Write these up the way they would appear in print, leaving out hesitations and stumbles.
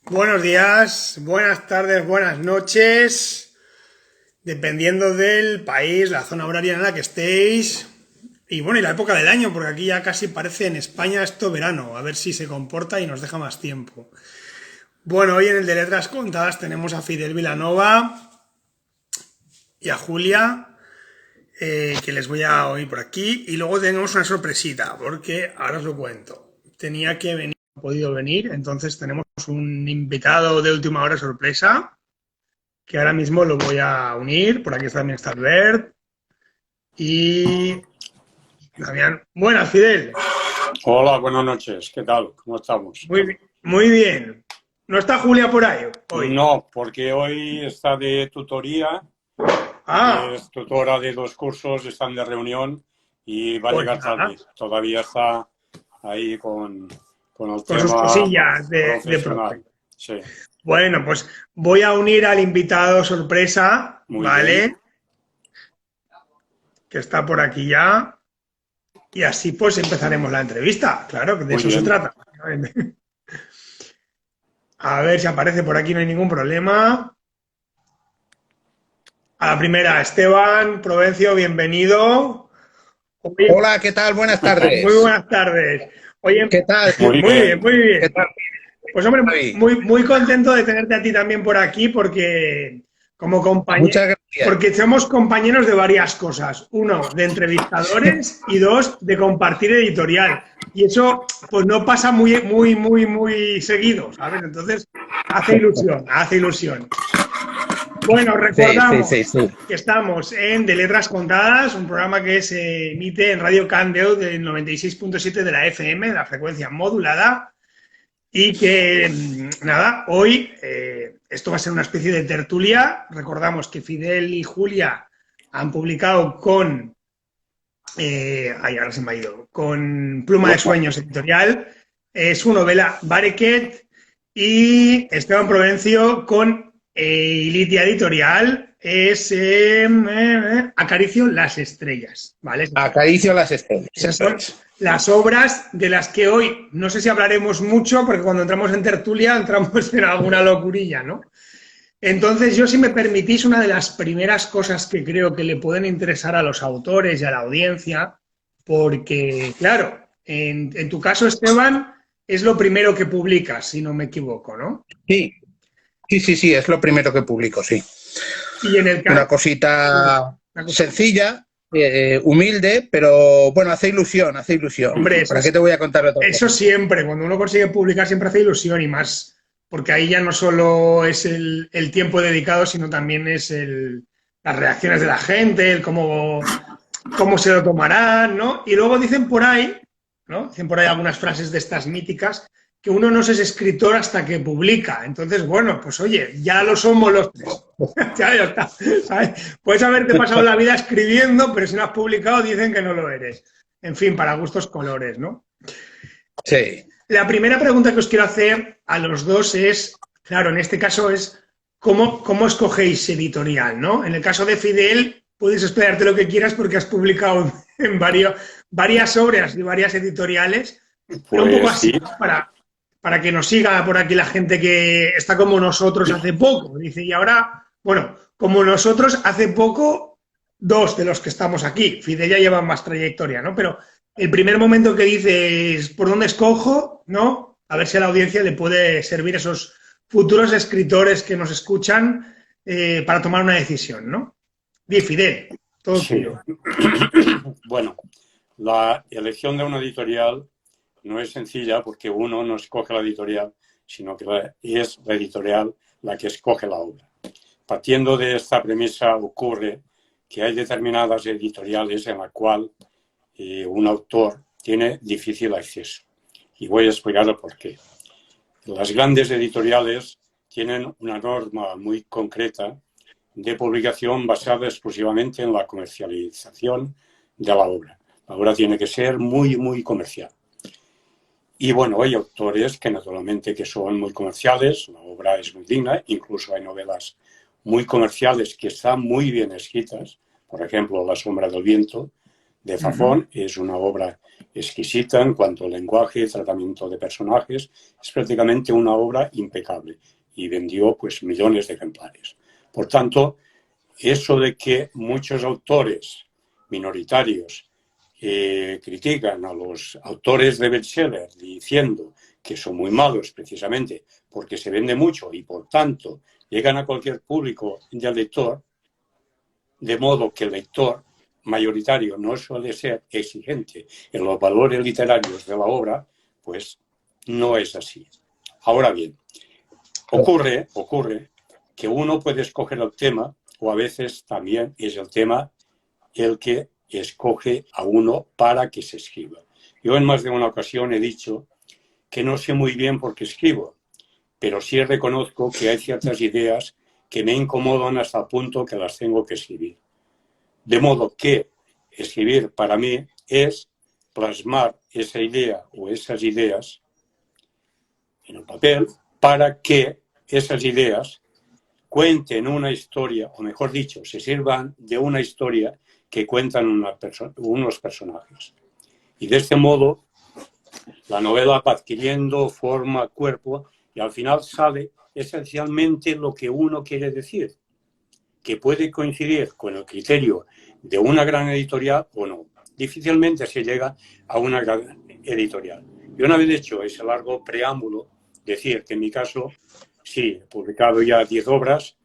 Buenos días, buenas tardes, buenas noches, dependiendo del país, la zona horaria en la que estéis. Y bueno, y la época del año, porque aquí ya casi parece en España esto verano, a ver si se comporta y nos deja más tiempo. Bueno, hoy en el de Letras Contadas tenemos a Fidel Vilanova y a Julia, que les voy a oír por aquí. Y luego tenemos una sorpresita, porque ahora os lo cuento. Tenía que venir, no ha podido venir, entonces tenemos un invitado de última hora sorpresa, que ahora mismo lo voy a unir. Por aquí también está Albert y Damián. Buenas, Fidel. Hola, buenas noches. ¿Qué tal? ¿Cómo estamos? Muy bien. ¿No está Julia por ahí hoy? No, porque hoy está de tutoría, Ah, es tutora de dos cursos, están de reunión y va a pues llegar nada, tarde. Todavía está ahí con el con sus tema cosillas de profe. profesional. Sí, Bueno, pues voy a unir al invitado sorpresa, muy bien. ¿vale? Que está por aquí ya. Y así pues empezaremos la entrevista. Claro, que de Muy eso se bien. trata. A ver si aparece por aquí, no hay ningún problema. A la primera, Esteban Provencio, bienvenido. Oye, Hola, ¿qué tal? Buenas muy tardes. buenas tardes. Oye, ¿Qué tal? Muy muy bien, bien. muy ¿Qué bien. tal, Pues hombre, Javi? muy contento de tenerte a ti también por aquí porque como compañero, Muchas gracias. porque somos compañeros de varias cosas. Uno, de entrevistadores y dos, de compartir editorial. Y eso pues no pasa muy seguido, ¿sabes? Entonces, hace ilusión, hace ilusión. Bueno, Sí, sí, recordamos sí, sí. que estamos en De Letras Contadas, un programa que se emite en Radio Candeu del 96.7 de la FM, de la frecuencia modulada, y que, nada, hoy esto va a ser una especie de tertulia. Recordamos que Fidel y Julia han publicado con, ahora se me ha ido, con Pluma de Sueños Editorial, su novela Bareket, y Esteban Provencio con Ilitia Editorial, es Acaricio las estrellas, ¿vale? Acaricio las estrellas, Esas eso son es. las obras de las que hoy no sé si hablaremos mucho, porque cuando entramos en tertulia entramos en alguna locurilla, ¿no? Entonces, yo, si me permitís, una de las primeras cosas que creo que le pueden interesar a los autores y a la audiencia, porque, claro, en tu caso, Esteban, es lo primero que publicas, si no me equivoco, ¿no? Sí, sí, sí, sí, es lo primero que publico, sí. Y en el Una caso, cosita una cosa, sencilla, humilde, pero bueno, hace ilusión, hace ilusión. hombre, ¿Para qué te voy a contar otra eso cosa? siempre, cuando uno consigue publicar, siempre hace ilusión y más, porque ahí ya no solo es el tiempo dedicado, sino también es las reacciones de la gente, el cómo se lo tomarán, ¿no? Y luego dicen por ahí, ¿no? Dicen por ahí algunas frases de estas míticas, que uno no es escritor hasta que publica. Entonces, bueno, pues oye, ya lo somos los tres. Ya está, ¿sabes? Puedes haberte pasado la vida escribiendo, pero si no has publicado, dicen que no lo eres. En fin, para gustos colores, ¿no? Sí. La primera pregunta que os quiero hacer a los dos es, claro, en este caso es, ¿cómo escogéis editorial, ¿no? En el caso de Fidel, puedes esperarte lo que quieras porque has publicado en varias obras y varias editoriales, pero un poco Pues así, sí, ¿no? Para que nos siga por aquí la gente que está como nosotros hace poco. Dice, y ahora, bueno, como nosotros hace poco, dos de los que estamos aquí. Fidel ya lleva más trayectoria, ¿no? Pero el primer momento que dices, ¿por dónde escojo? ¿No? A ver si a la audiencia le puede servir a esos futuros escritores que nos escuchan para tomar una decisión, ¿no? Di, Fidel, todo sí. tuyo. Bueno, la elección de una editorial no es sencilla porque uno no escoge la editorial, sino que es la editorial la que escoge la obra. Partiendo de esta premisa ocurre que hay determinadas editoriales en las cuales un autor tiene difícil acceso. Y voy a explicar por qué. Las grandes editoriales tienen una norma muy concreta de publicación basada exclusivamente en la comercialización de la obra. La obra tiene que ser muy comercial. Y bueno, hay autores que naturalmente que son muy comerciales, la obra es muy digna, incluso hay novelas muy comerciales que están muy bien escritas, por ejemplo, La sombra del viento, de Zafón. Es una obra exquisita en cuanto al lenguaje, tratamiento de personajes. Es prácticamente una obra impecable y vendió pues millones de ejemplares. Por tanto, eso de que muchos autores minoritarios critican a los autores de bestseller diciendo que son muy malos precisamente porque se vende mucho y por tanto llegan a cualquier público del lector, de modo que el lector mayoritario no suele ser exigente en los valores literarios de la obra, pues no es así. Ahora bien, ocurre que uno puede escoger el tema o a veces también es el tema el que escoge a uno para que se escriba. Yo en más de una ocasión he dicho que no sé muy bien por qué escribo, pero sí reconozco que hay ciertas ideas que me incomodan hasta el punto que las tengo que escribir. De modo que escribir para mí es plasmar esa idea o esas ideas en el papel para que esas ideas cuenten una historia, o mejor dicho, se sirvan de una historia que cuentan unos personajes. Y de este modo, la novela va adquiriendo forma, cuerpo, y al final sale esencialmente lo que uno quiere decir, que puede coincidir con el criterio de una gran editorial o no. Difícilmente se llega a una gran editorial. Y una vez hecho ese largo preámbulo, decir que en mi caso, sí, he publicado ya 10 obras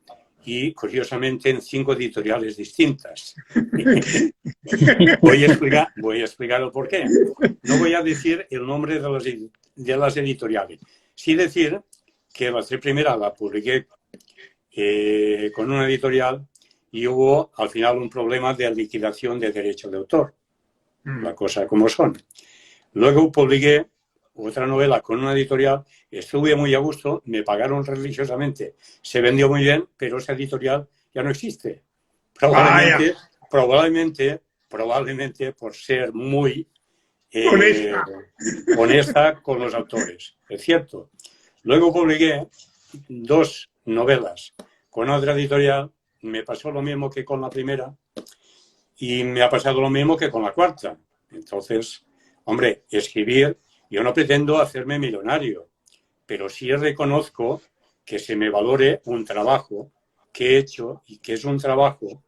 y, curiosamente, en 5 editoriales distintas. Voy a explicar el por qué. No voy a decir el nombre de las editoriales. Sí decir que la primera la publiqué con una editorial y hubo al final un problema de liquidación de derechos de autor. La cosa como son. Luego publiqué otra novela con una editorial, estuve muy a gusto, me pagaron religiosamente, se vendió muy bien, pero esa editorial ya no existe. Probablemente por ser muy honesta con los autores. Es cierto. Luego publiqué 2 novelas con otra editorial, me pasó lo mismo que con la primera y me ha pasado lo mismo que con la cuarta. Entonces, hombre, escribir, yo no pretendo hacerme millonario, pero sí reconozco que se me valore un trabajo que he hecho y que es un trabajo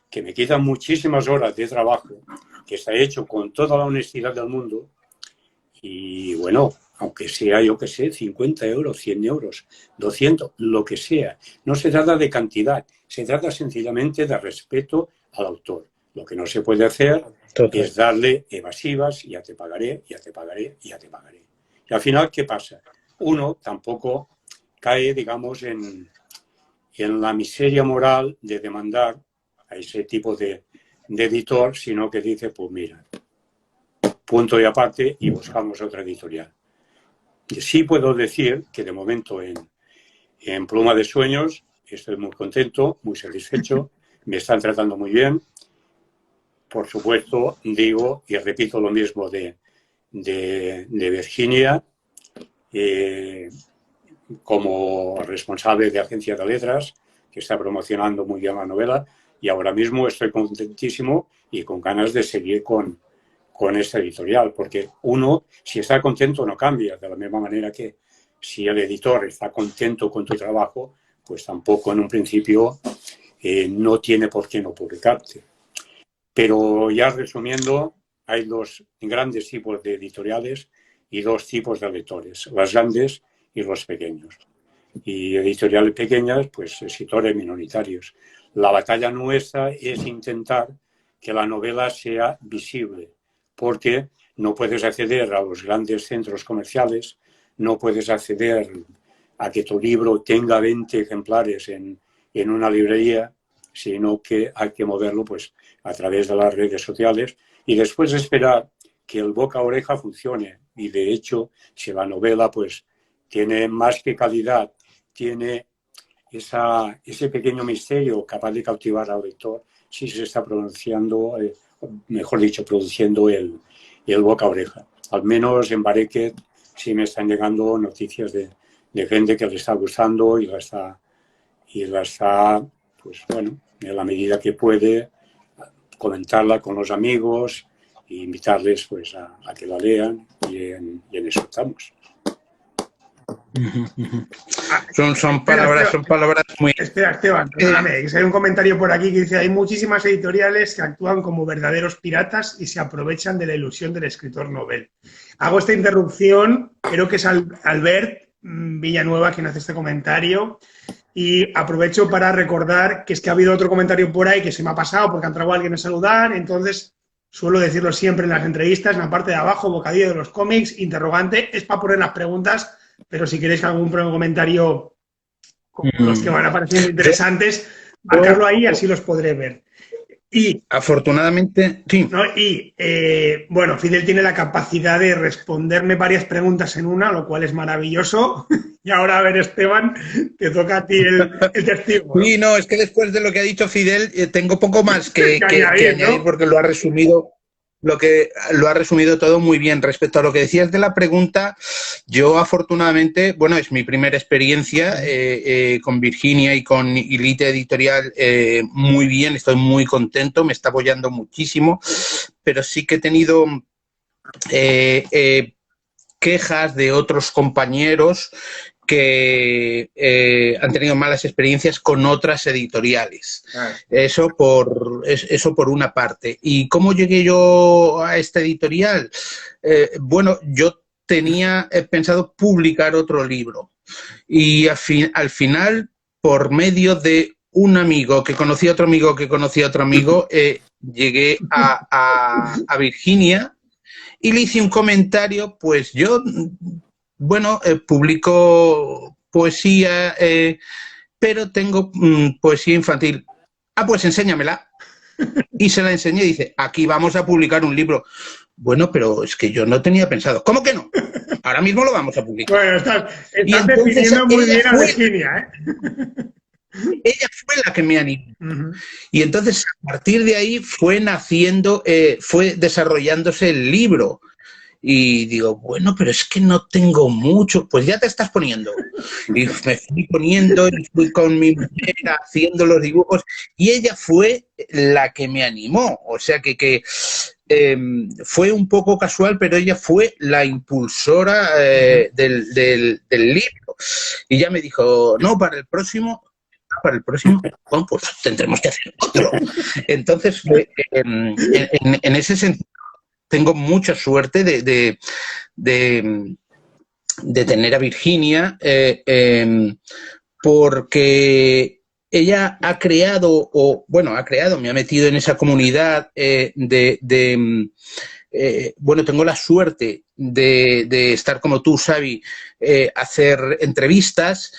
que me quita muchísimas horas de trabajo, que está hecho con toda la honestidad del mundo y bueno, aunque sea, yo que sé, 50 euros, 100 euros, 200, lo que sea. No se trata de cantidad, se trata sencillamente de respeto al autor. Lo que no se puede hacer es darle evasivas, ya te pagaré, ya te pagaré, ya te pagaré. Y al final, ¿qué pasa? Uno tampoco cae, digamos, en la miseria moral de demandar a ese tipo de editor, sino que dice, pues mira, punto y aparte y buscamos otra editorial. Y sí puedo decir que de momento en Pluma de Sueños estoy muy contento, muy satisfecho, me están tratando muy bien. Por supuesto, digo y repito lo mismo de Virginia, como responsable de Agencia de Letras, que está promocionando muy bien la novela, y ahora mismo estoy contentísimo y con ganas de seguir con esta editorial, porque uno, si está contento, no cambia, de la misma manera que si el editor está contento con tu trabajo, pues tampoco en un principio no tiene por qué no publicarte. Pero ya resumiendo, hay 2 grandes tipos de editoriales y 2 tipos de lectores, las grandes y los pequeños. Y editoriales pequeñas, pues escritores minoritarios. La batalla nuestra es intentar que la novela sea visible, porque no puedes acceder a los grandes centros comerciales, no puedes acceder a que tu libro tenga 20 ejemplares en una librería, sino que hay que moverlo pues a través de las redes sociales y después esperar que el boca a oreja funcione. Y de hecho, si la novela pues tiene más que calidad, tiene ese pequeño misterio capaz de cautivar al lector, si se está produciendo el boca a oreja. Al menos en Bareque sí me están llegando noticias de gente que le está gustando y la está, pues bueno, en la medida que puede, comentarla con los amigos y invitarles pues a que la lean y en eso estamos. Son palabras muy... Espera, Esteban, perdóname, hay un comentario por aquí que dice: hay muchísimas editoriales que actúan como verdaderos piratas y se aprovechan de la ilusión del escritor novel. Hago esta interrupción, creo que es Albert Villanueva quien hace este comentario, y aprovecho para recordar que es que ha habido otro comentario por ahí que se me ha pasado porque ha entrado alguien a saludar, entonces suelo decirlo siempre en las entrevistas, en la parte de abajo, bocadillo de los cómics, interrogante, es para poner las preguntas, pero si queréis algún comentario como los que van apareciendo interesantes, marcarlo ahí, así los podré ver. Y afortunadamente, sí. ¿no? Bueno, Fidel tiene la capacidad de responderme varias preguntas en una, lo cual es maravilloso. Y ahora, a ver, Esteban, te toca a ti el testigo, ¿no? Sí, no, es que después de lo que ha dicho Fidel, tengo poco más que añadir, ¿no? Porque lo ha resumido todo muy bien. Respecto a lo que decías de la pregunta, yo afortunadamente, bueno, es mi primera experiencia con Virginia y con Elite Editorial, muy bien, estoy muy contento, me está apoyando muchísimo, pero sí que he tenido quejas de otros compañeros que han tenido malas experiencias con otras editoriales. Eso por una parte. ¿Y cómo llegué yo a esta editorial? Bueno, yo tenía pensado publicar otro libro y al final, por medio de un amigo que conocía a otro amigo que conocía a otro amigo, llegué a Virginia y le hice un comentario. Pues yo... Bueno, publico poesía, pero tengo poesía infantil. Ah, pues enséñamela. Y se la enseñé y dice: aquí vamos a publicar un libro. Bueno, pero es que yo no tenía pensado. ¿Cómo que no? Ahora mismo lo vamos a publicar. Bueno, estás definiendo muy bien a Virginia, ¿eh? Ella fue la que me animó. Y entonces, a partir de ahí fue naciendo, fue desarrollándose el libro. Y digo, bueno, pero es que no tengo mucho. Pues ya te estás poniendo. Y me fui poniendo y fui con mi mujer haciendo los dibujos. Y ella fue la que me animó. O sea que fue un poco casual, pero ella fue la impulsora del libro. Y ya me dijo, no, para el próximo, bueno, pues tendremos que hacer otro. Entonces, en ese sentido, tengo mucha suerte de tener a Virginia, porque ella ha creado, me ha metido en esa comunidad bueno, tengo la suerte de estar como tú, Xavi, hacer entrevistas.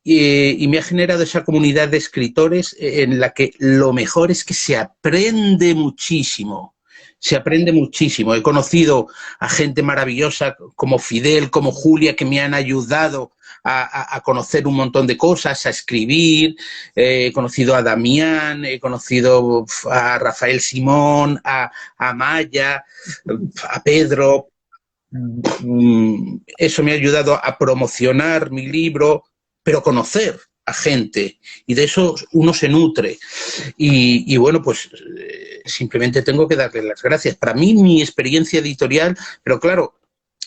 Y me ha generado esa comunidad de escritores en la que lo mejor es que se aprende muchísimo. Se aprende muchísimo. He conocido a gente maravillosa como Fidel, como Julia, que me han ayudado a conocer un montón de cosas, a escribir. He conocido a Damián, he conocido a Rafael Simón, a Maya, a Pedro. Eso me ha ayudado a promocionar mi libro, pero conocer a gente, y de eso uno se nutre. Y bueno, pues simplemente tengo que darle las gracias. Para mí, mi experiencia editorial, pero claro,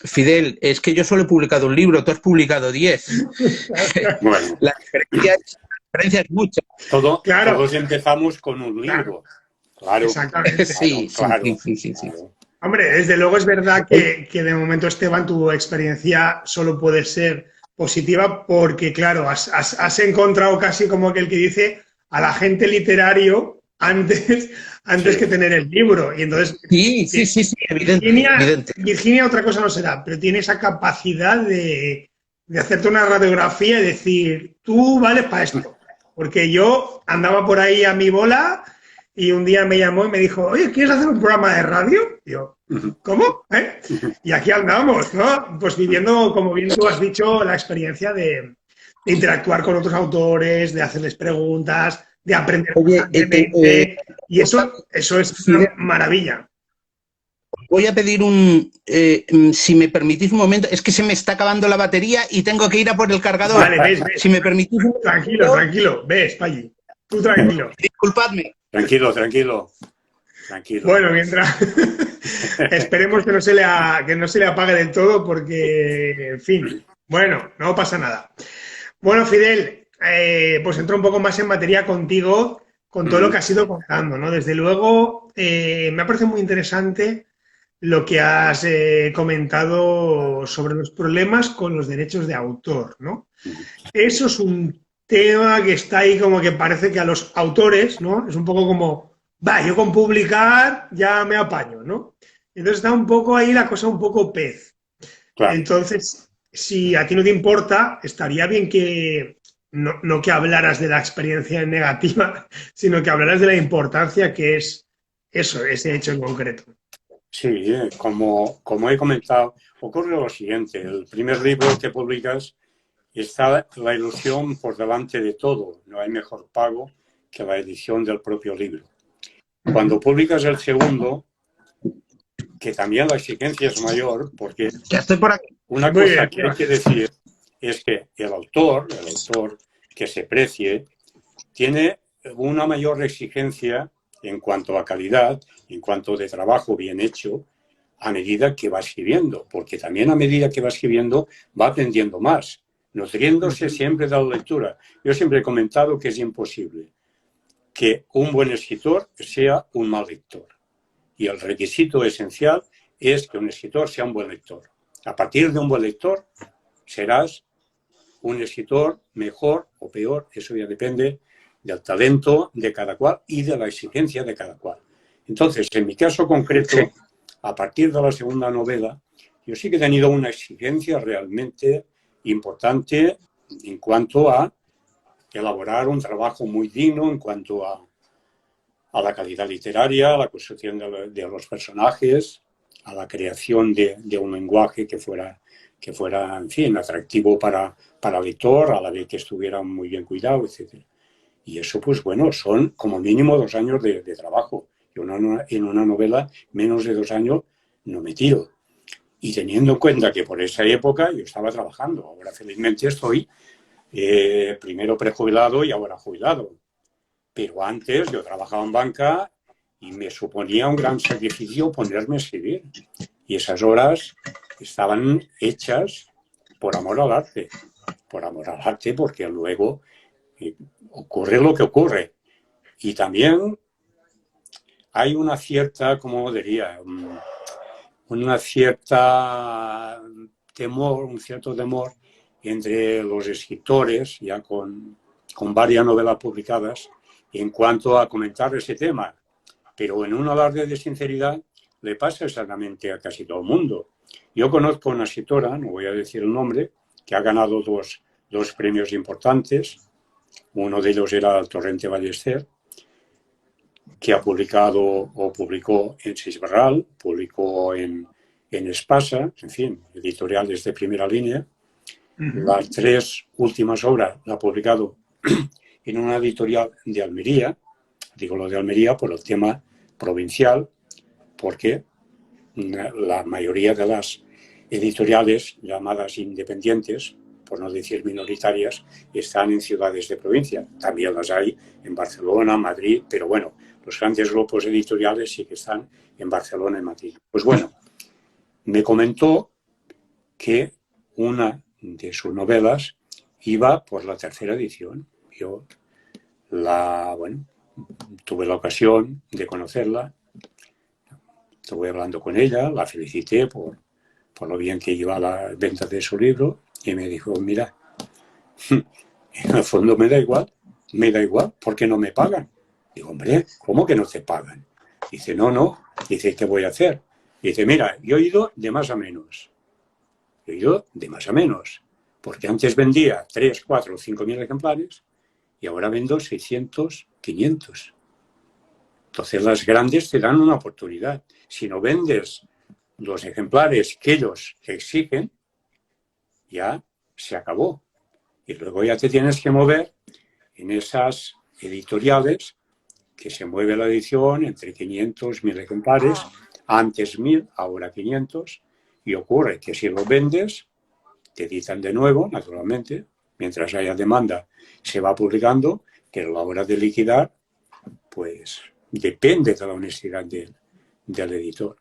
Fidel, es que yo solo he publicado un libro, tú has publicado 10. Bueno. La diferencia es mucha. Todos empezamos con un libro. Claro. Exactamente. Sí. Hombre, desde luego es verdad que de momento, Esteban, tu experiencia solo puede ser positiva porque, claro, has encontrado casi como aquel que dice al agente literario antes que tener el libro. Y entonces, sí, evidente. Virginia otra cosa no será, pero tiene esa capacidad de hacerte una radiografía y decir, tú vales para esto. Porque yo andaba por ahí a mi bola y un día me llamó y me dijo, oye, ¿quieres hacer un programa de radio? Y yo, ¿cómo? Y aquí andamos, ¿no? Pues viviendo, como bien tú has dicho, la experiencia de interactuar con otros autores, de hacerles preguntas, de aprender constantemente. Y eso es una maravilla. Voy a pedir si me permitís un momento, es que se me está acabando la batería y tengo que ir a por el cargador. Vale, ves. Si me permitís un momento... Tranquilo, ves, Palli. Tú tranquilo. Disculpadme. Tranquilo. Bueno, mientras Esperemos que no se le apague del todo porque, en fin, bueno, no pasa nada. Bueno, Fidel, pues entro un poco más en materia contigo con todo lo que has ido contando, ¿no? Desde luego, me ha parecido muy interesante lo que has comentado sobre los problemas con los derechos de autor, ¿no? Eso es un tema que está ahí como que parece que a los autores, ¿no? Es un poco como, va, yo con publicar ya me apaño, ¿no? Entonces está un poco ahí la cosa un poco pez. Claro. Entonces, si a ti no te importa, estaría bien que no que hablaras de la experiencia negativa, sino que hablaras de la importancia que es eso, ese hecho en concreto. Sí, como he comentado, ocurre lo siguiente. El primer libro que publicas está la ilusión por delante de todo. No hay mejor pago que la edición del propio libro. Cuando publicas el segundo, que también la exigencia es mayor, porque Ya estoy por aquí. una Muy cosa bien. que hay que decir es que el autor que se precie, tiene una mayor exigencia en cuanto a calidad, en cuanto de trabajo bien hecho, a medida que va escribiendo, porque también a medida que va escribiendo va aprendiendo más, nutriéndose siempre de la lectura. Yo siempre he comentado que es imposible que un buen escritor sea un mal lector. Y el requisito esencial es que un escritor sea un buen lector. A partir de un buen lector serás un escritor mejor o peor, eso ya depende del talento de cada cual y de la exigencia de cada cual. Entonces, en mi caso concreto, a partir de la segunda novela, yo sí que he tenido una exigencia realmente importante en cuanto a elaborar un trabajo muy digno, en cuanto a la calidad literaria, a la construcción de los personajes, a la creación de un lenguaje que fuera, en fin, atractivo para el lector, a la vez que estuviera muy bien cuidado, etc. Y eso, pues bueno, son como mínimo 2 años de trabajo. Yo en una novela, menos de 2 años, no me tiro. Y teniendo en cuenta que por esa época yo estaba trabajando. Ahora, felizmente, estoy primero prejubilado y ahora jubilado. Pero antes yo trabajaba en banca y me suponía un gran sacrificio ponerme a escribir. Y esas horas estaban hechas por amor al arte. Por amor al arte, porque luego ocurre lo que ocurre. Y también hay una cierta, ¿cómo diría? Una cierta temor, un cierto temor entre los escritores, ya con varias novelas publicadas, en cuanto a comentar ese tema. Pero en un alarde de sinceridad le pasa exactamente a casi todo el mundo. Yo conozco una escritora, no voy a decir el nombre, que ha ganado dos premios importantes. Uno de ellos era el Torrente Ballester, que ha publicado o publicó en Sisbarral, publicó en Espasa, en fin, editoriales de primera línea. Las 3 últimas obras la ha publicado en una editorial de Almería. Digo lo de Almería por el tema provincial, porque la mayoría de las editoriales llamadas independientes, por no decir minoritarias, están en ciudades de provincia. También las hay en Barcelona, Madrid, pero bueno, los grandes grupos editoriales sí que están en Barcelona y Madrid. Pues bueno, me comentó que una de sus novelas iba por la 3ª edición. Yo tuve la ocasión de conocerla, estuve hablando con ella, la felicité por lo bien que iba la venta de su libro y me dijo, mira, en el fondo me da igual, porque no me pagan. Digo, hombre, ¿cómo que no te pagan? Dice, no. Dice, ¿qué voy a hacer? Dice, mira, yo he ido de más a menos. Porque antes vendía 3, 4 o 5.000 ejemplares y ahora vendo 600, 500. Entonces las grandes te dan una oportunidad. Si no vendes los ejemplares que ellos exigen, ya se acabó. Y luego ya te tienes que mover en esas editoriales que se mueve la edición entre 500, 1.000 ejemplares, antes 1.000, ahora 500, y ocurre que si lo vendes, te editan de nuevo, naturalmente, mientras haya demanda, se va publicando, pero a la hora de liquidar, pues depende de la honestidad del editor.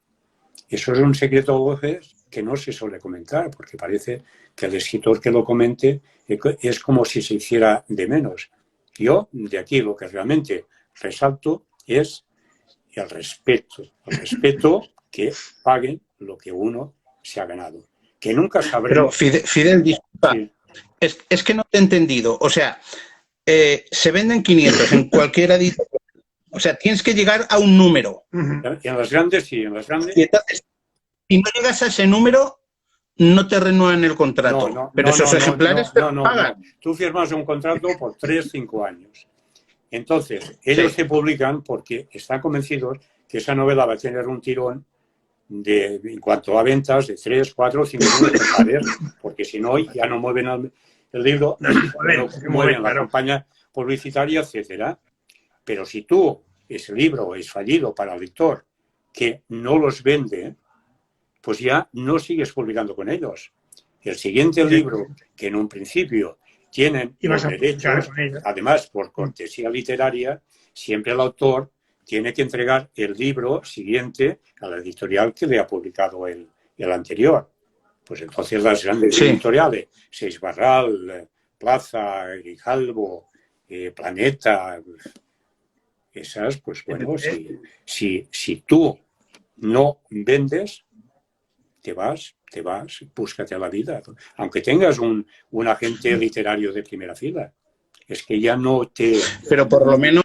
Eso es un secreto a voces que no se suele comentar, porque parece que el escritor que lo comente es como si se hiciera de menos. Yo, de aquí, lo que realmente resalto es el respeto que paguen lo que uno se ha ganado. Que nunca sabremos... Pero, Fidel, disculpa, Sí. es que no te he entendido. O sea, se venden 500 en cualquier editorial. O sea, tienes que llegar a un número. En las grandes, sí, en las grandes... Y entonces, si no llegas a ese número, no te renuevan el contrato. Pero esos ejemplares te pagan. Tú firmas un contrato por 3-5 años. Entonces, ellos se publican porque están convencidos que esa novela va a tener un tirón en cuanto a ventas de 3, 4, 5 ejemplares, porque si no, ya no mueven el libro, no mueven la campaña publicitaria, etcétera. Pero si ese libro es fallido para el lector que no los vende, pues ya no sigues publicando con ellos. El siguiente libro, que en un principio tienen los derechos, además por cortesía literaria, siempre el autor tiene que entregar el libro siguiente a la editorial que le ha publicado el anterior. Pues entonces las grandes editoriales, Seis Barral, Plaza, Grijalbo, Planeta, esas, pues bueno, si tú no vendes, te vas, búscate la vida. Aunque tengas un agente literario de primera fila. Es que ya no te... Pero por lo menos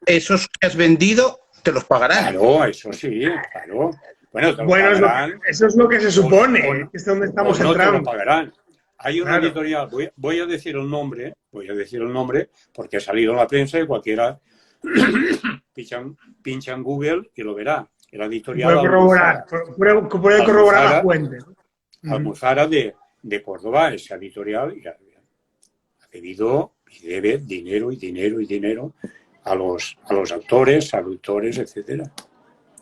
esos que has vendido te los pagarán. Claro, eso sí, claro. Bueno, te lo pagarán, eso es lo que se supone. Es donde estamos entrando. No te lo pagarán. Hay una editorial, voy a decir el nombre, porque ha salido en la prensa y cualquiera pincha en Google y lo verá. La editorial puede corroborar la fuente. Almuzara de Córdoba, esa editorial, ha debido y debe dinero a los autores, traductores, etcétera.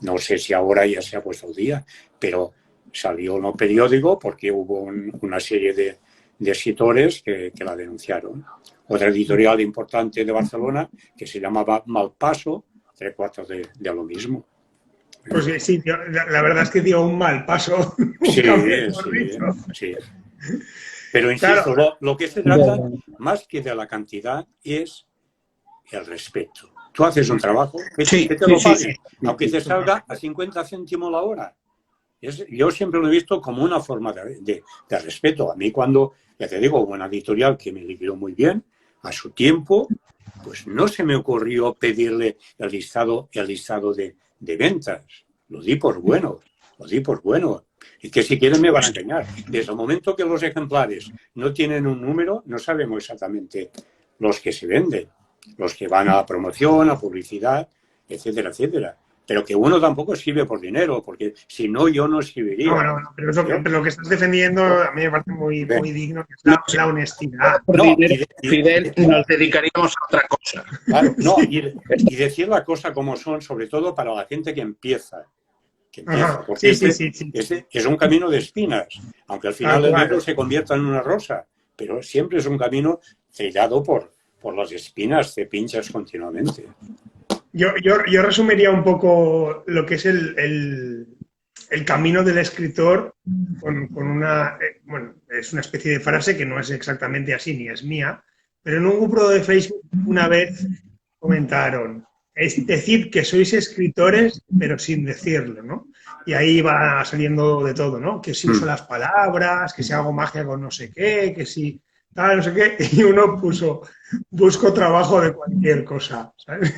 No sé si ahora ya se ha puesto al día, pero salió en un periódico porque hubo una serie de escritores que la denunciaron. Otra editorial importante de Barcelona que se llamaba Malpaso, 3/4 de lo mismo. Pues sí, tío, la verdad es que dio un mal paso. Sí. Pero insisto, lo que se trata, más que de la cantidad, es el respeto. Tú haces un trabajo, que te lo paguen, aunque te salga a 50 céntimos la hora. Yo siempre lo he visto como una forma de respeto. A mí cuando, ya te digo, hubo una editorial que me liquidó muy bien, a su tiempo, pues no se me ocurrió pedirle el listado de ventas. Lo di por bueno. Y que si quieren me van a engañar. Desde el momento que los ejemplares no tienen un número, no sabemos exactamente los que se venden, los que van a promoción, a publicidad, etcétera, etcétera. Pero que uno tampoco escribe por dinero, porque si no, yo no escribiría. No, pero lo que estás defendiendo a mí me parece muy digno, que es la honestidad. Fidel, nos dedicaríamos a otra cosa. Claro, y decir la cosa como son, sobre todo para la gente que empieza. Porque es un camino de espinas, aunque al final el libro se convierta en una rosa, pero siempre es un camino trillado por las espinas, te pinchas continuamente. Yo resumiría un poco lo que es el camino del escritor con una... bueno, es una especie de frase que no es exactamente así, ni es mía, pero en un grupo de Facebook una vez comentaron: es decir, que sois escritores, pero sin decirlo, ¿no? Y ahí va saliendo de todo, ¿no? Que si uso las palabras, que si hago magia con no sé qué, que si tal, no sé qué, y uno puso: busco trabajo de cualquier cosa, ¿sabes?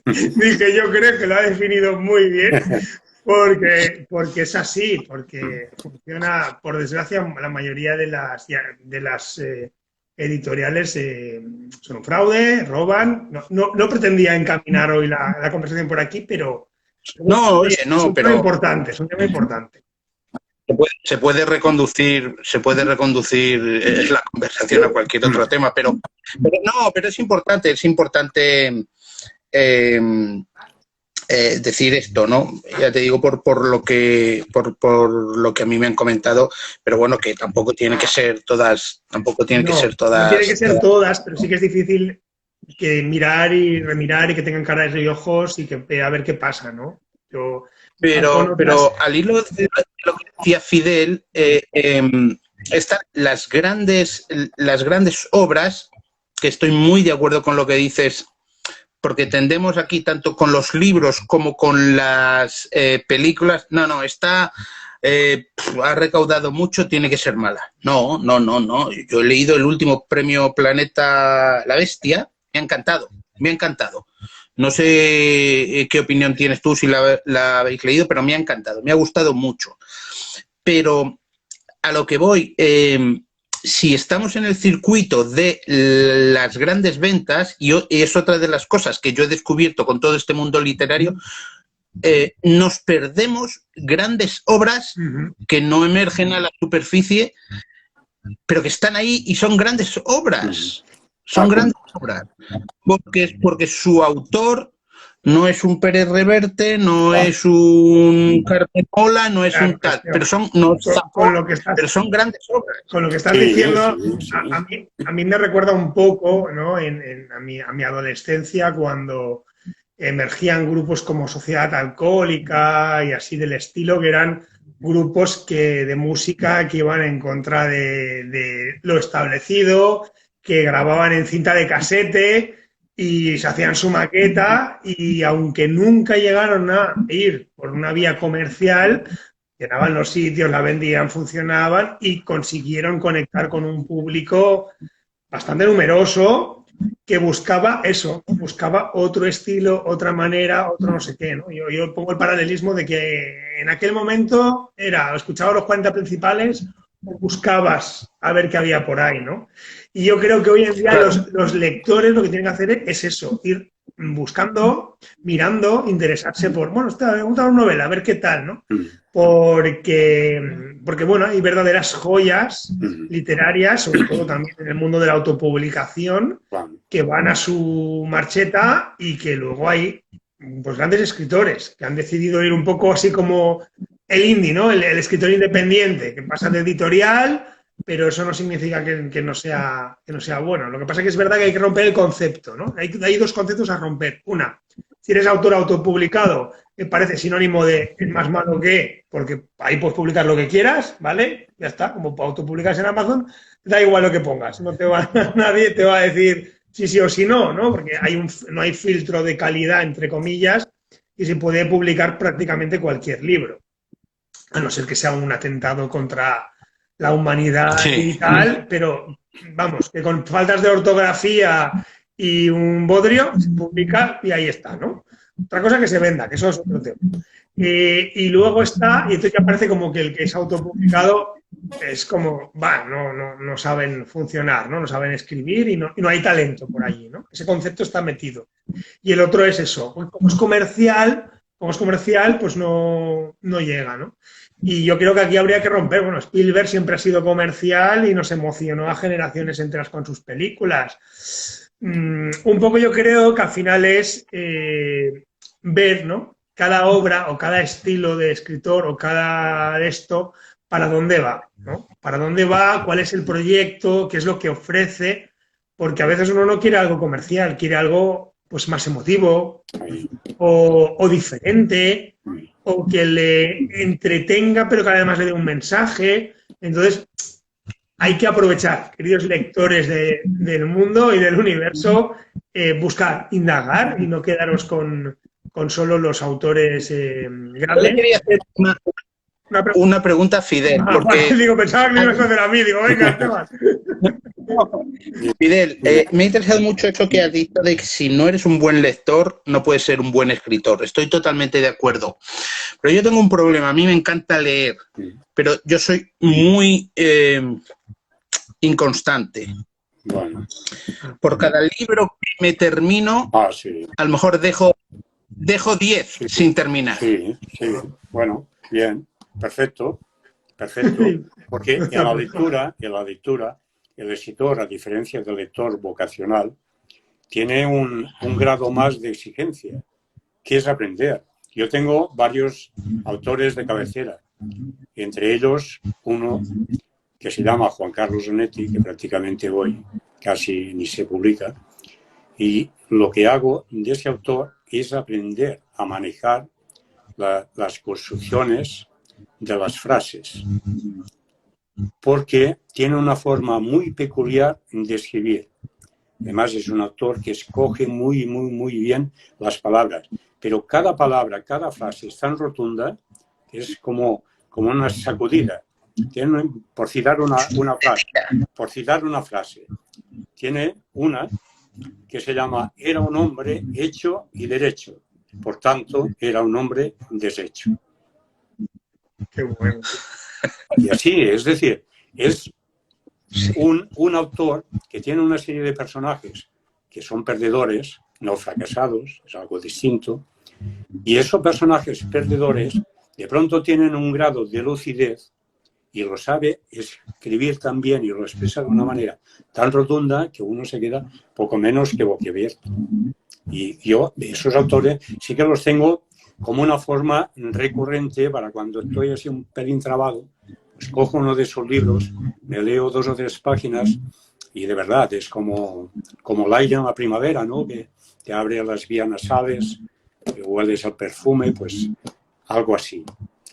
Dije, yo creo que lo ha definido muy bien, porque es así, porque funciona, por desgracia, la mayoría de las editoriales son un fraude, roban. No pretendía encaminar hoy la conversación por aquí, pero es un tema importante. Se puede reconducir la conversación a cualquier otro tema, pero es importante decir esto, ¿no? Ya te digo por lo que a mí me han comentado, pero bueno, que tampoco tiene que ser todas. No tiene que ser todas, pero sí que es difícil que mirar y remirar y que tengan caras y ojos y que a ver qué pasa, ¿no? Pero al hilo de lo que decía Fidel, están las grandes obras, que estoy muy de acuerdo con lo que dices, porque tendemos aquí tanto con los libros como con las películas. No, ha recaudado mucho, tiene que ser mala. No. Yo he leído el último premio Planeta La Bestia, me ha encantado. No sé qué opinión tienes tú, si la habéis leído, pero me ha encantado, me ha gustado mucho. Pero a lo que voy, si estamos en el circuito de las grandes ventas, y es otra de las cosas que yo he descubierto con todo este mundo literario, nos perdemos grandes obras que no emergen a la superficie, pero que están ahí y son grandes obras. Son grandes obras. Porque su autor no es un Pérez Reverte, no es un Carpemola, no es un tal, pero son pero son grandes obras. Con lo que estás diciendo, a mí me recuerda un poco, ¿no? a mi adolescencia, cuando emergían grupos como Sociedad Alcohólica y así del estilo, que eran grupos de música que iban en contra de lo establecido, que grababan en cinta de casete y se hacían su maqueta, y aunque nunca llegaron a ir por una vía comercial, llenaban los sitios, la vendían, funcionaban y consiguieron conectar con un público bastante numeroso que buscaba eso, buscaba otro estilo, otra manera, otro no sé qué, ¿no? Yo pongo el paralelismo de que en aquel momento escuchabas los 40 principales o buscabas a ver qué había por ahí, ¿no? Y yo creo que hoy en día los lectores lo que tienen que hacer es eso, ir buscando, mirando, interesarse por, bueno, voy a contar una novela, a ver qué tal, ¿no? Porque bueno, hay verdaderas joyas literarias, sobre todo también en el mundo de la autopublicación, que van a su marcheta, y que luego hay pues grandes escritores que han decidido ir un poco así como el indie, ¿no? El escritor independiente, que pasa de editorial, pero eso no significa que no sea bueno. Lo que pasa es que es verdad que hay que romper el concepto, ¿no? Hay dos conceptos a romper. Una, si eres autor autopublicado, me parece sinónimo de es más malo que, porque ahí puedes publicar lo que quieras, ¿vale? Ya está, como autopublicas en Amazon, da igual lo que pongas, nadie te va a decir sí o sí no, ¿no? Porque no hay filtro de calidad, entre comillas, y se puede publicar prácticamente cualquier libro, a no ser que sea un atentado contra la humanidad y tal, pero vamos, que con faltas de ortografía y un bodrio se publica y ahí está, ¿no? Otra cosa que se venda, que eso es otro tema. Y luego está, y entonces ya parece como que el que es autopublicado es como, no saben funcionar, ¿no? No saben escribir y no hay talento por allí, ¿no? Ese concepto está metido. Y el otro es eso, como es comercial, pues no llega, ¿no? Y yo creo que aquí habría que romper. Bueno, Spielberg siempre ha sido comercial y nos emocionó a generaciones enteras con sus películas. Un poco yo creo que al final es ver, ¿no? Cada obra o cada estilo de escritor o cada de esto, para dónde va, ¿no? Para dónde va, cuál es el proyecto, qué es lo que ofrece, porque a veces uno no quiere algo comercial, quiere algo pues más emotivo o diferente, o que le entretenga, pero que además le dé un mensaje. Entonces, hay que aprovechar, queridos lectores del mundo y del universo, buscar, indagar y no quedaros con solo los autores grandes. Yo le quería hacer una pregunta a Fidel. Porque... pensaba que me ibas a hacer a mí. Digo, venga, Esteban. Fidel, me ha interesado mucho eso que has dicho de que si no eres un buen lector, no puedes ser un buen escritor. Estoy totalmente de acuerdo. Pero yo tengo un problema. A mí me encanta leer, pero yo soy muy inconstante. Bueno. Por cada libro que me termino, a lo mejor dejo 10 sin terminar. Sí. Bueno, bien. Perfecto. Porque en la lectura, el escritor, a diferencia del lector vocacional, tiene un grado más de exigencia, que es aprender. Yo tengo varios autores de cabecera, entre ellos uno que se llama Juan Carlos Onetti, que prácticamente hoy casi ni se publica, y lo que hago de ese autor es aprender a manejar las construcciones de las frases, porque tiene una forma muy peculiar de escribir. Además, es un autor que escoge muy bien las palabras, pero cada palabra, cada frase es tan rotunda que es como una sacudida. Por citar una frase, tiene una que se llama «Era un hombre hecho y derecho, por tanto, era un hombre deshecho». Qué bueno. Y así, es decir, es un autor que tiene una serie de personajes que son perdedores, no fracasados, es algo distinto, y esos personajes perdedores de pronto tienen un grado de lucidez y lo sabe escribir tan bien y lo expresa de una manera tan rotunda que uno se queda poco menos que boquiabierto. Y yo, esos autores, sí que los tengo como una forma recurrente para cuando estoy así un pelín trabado, pues cojo uno de esos libros, me leo 2 o 3 páginas y de verdad es como el aire en la primavera, ¿no? Que te abre las vías nasales, que hueles el perfume, pues algo así.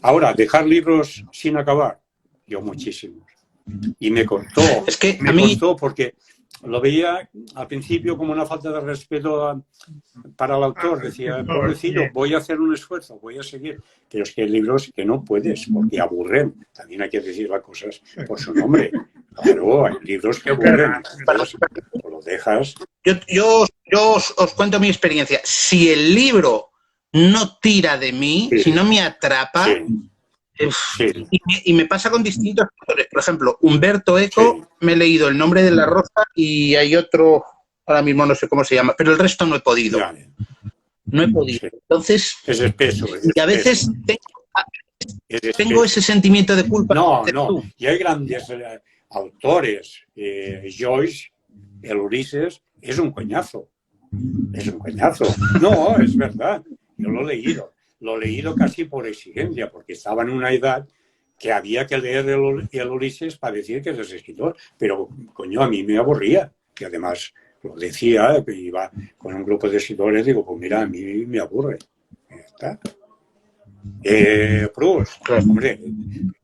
Ahora, dejar libros sin acabar, yo muchísimos. Y me costó, costó porque lo veía al principio como una falta de respeto para el autor. Decía, pobrecillo, voy a hacer un esfuerzo, voy a seguir. Pero es que hay libros que no puedes, porque aburren. También hay que decir las cosas por su nombre. Claro, hay libros que aburren. Entonces, lo dejas. Yo os cuento mi experiencia. Si el libro no tira de mí, si no me atrapa... Y me pasa con distintos autores. Por ejemplo, Humberto Eco, me he leído El nombre de la rosa y hay otro, ahora mismo no sé cómo se llama, pero el resto no he podido. No he podido. Entonces, es espeso. Y a veces tengo ese sentimiento de culpa. No. Y hay grandes autores. Joyce, el Ulises, es un coñazo. Es un coñazo. No, es verdad. Yo lo he leído. Lo he leído casi por exigencia, porque estaba en una edad que había que leer el Ulises para decir que eres escritor. Pero, coño, a mí me aburría. Y además lo decía, que iba con un grupo de escritores, digo, pues mira, a mí me aburre. Ya está. Proust, hombre,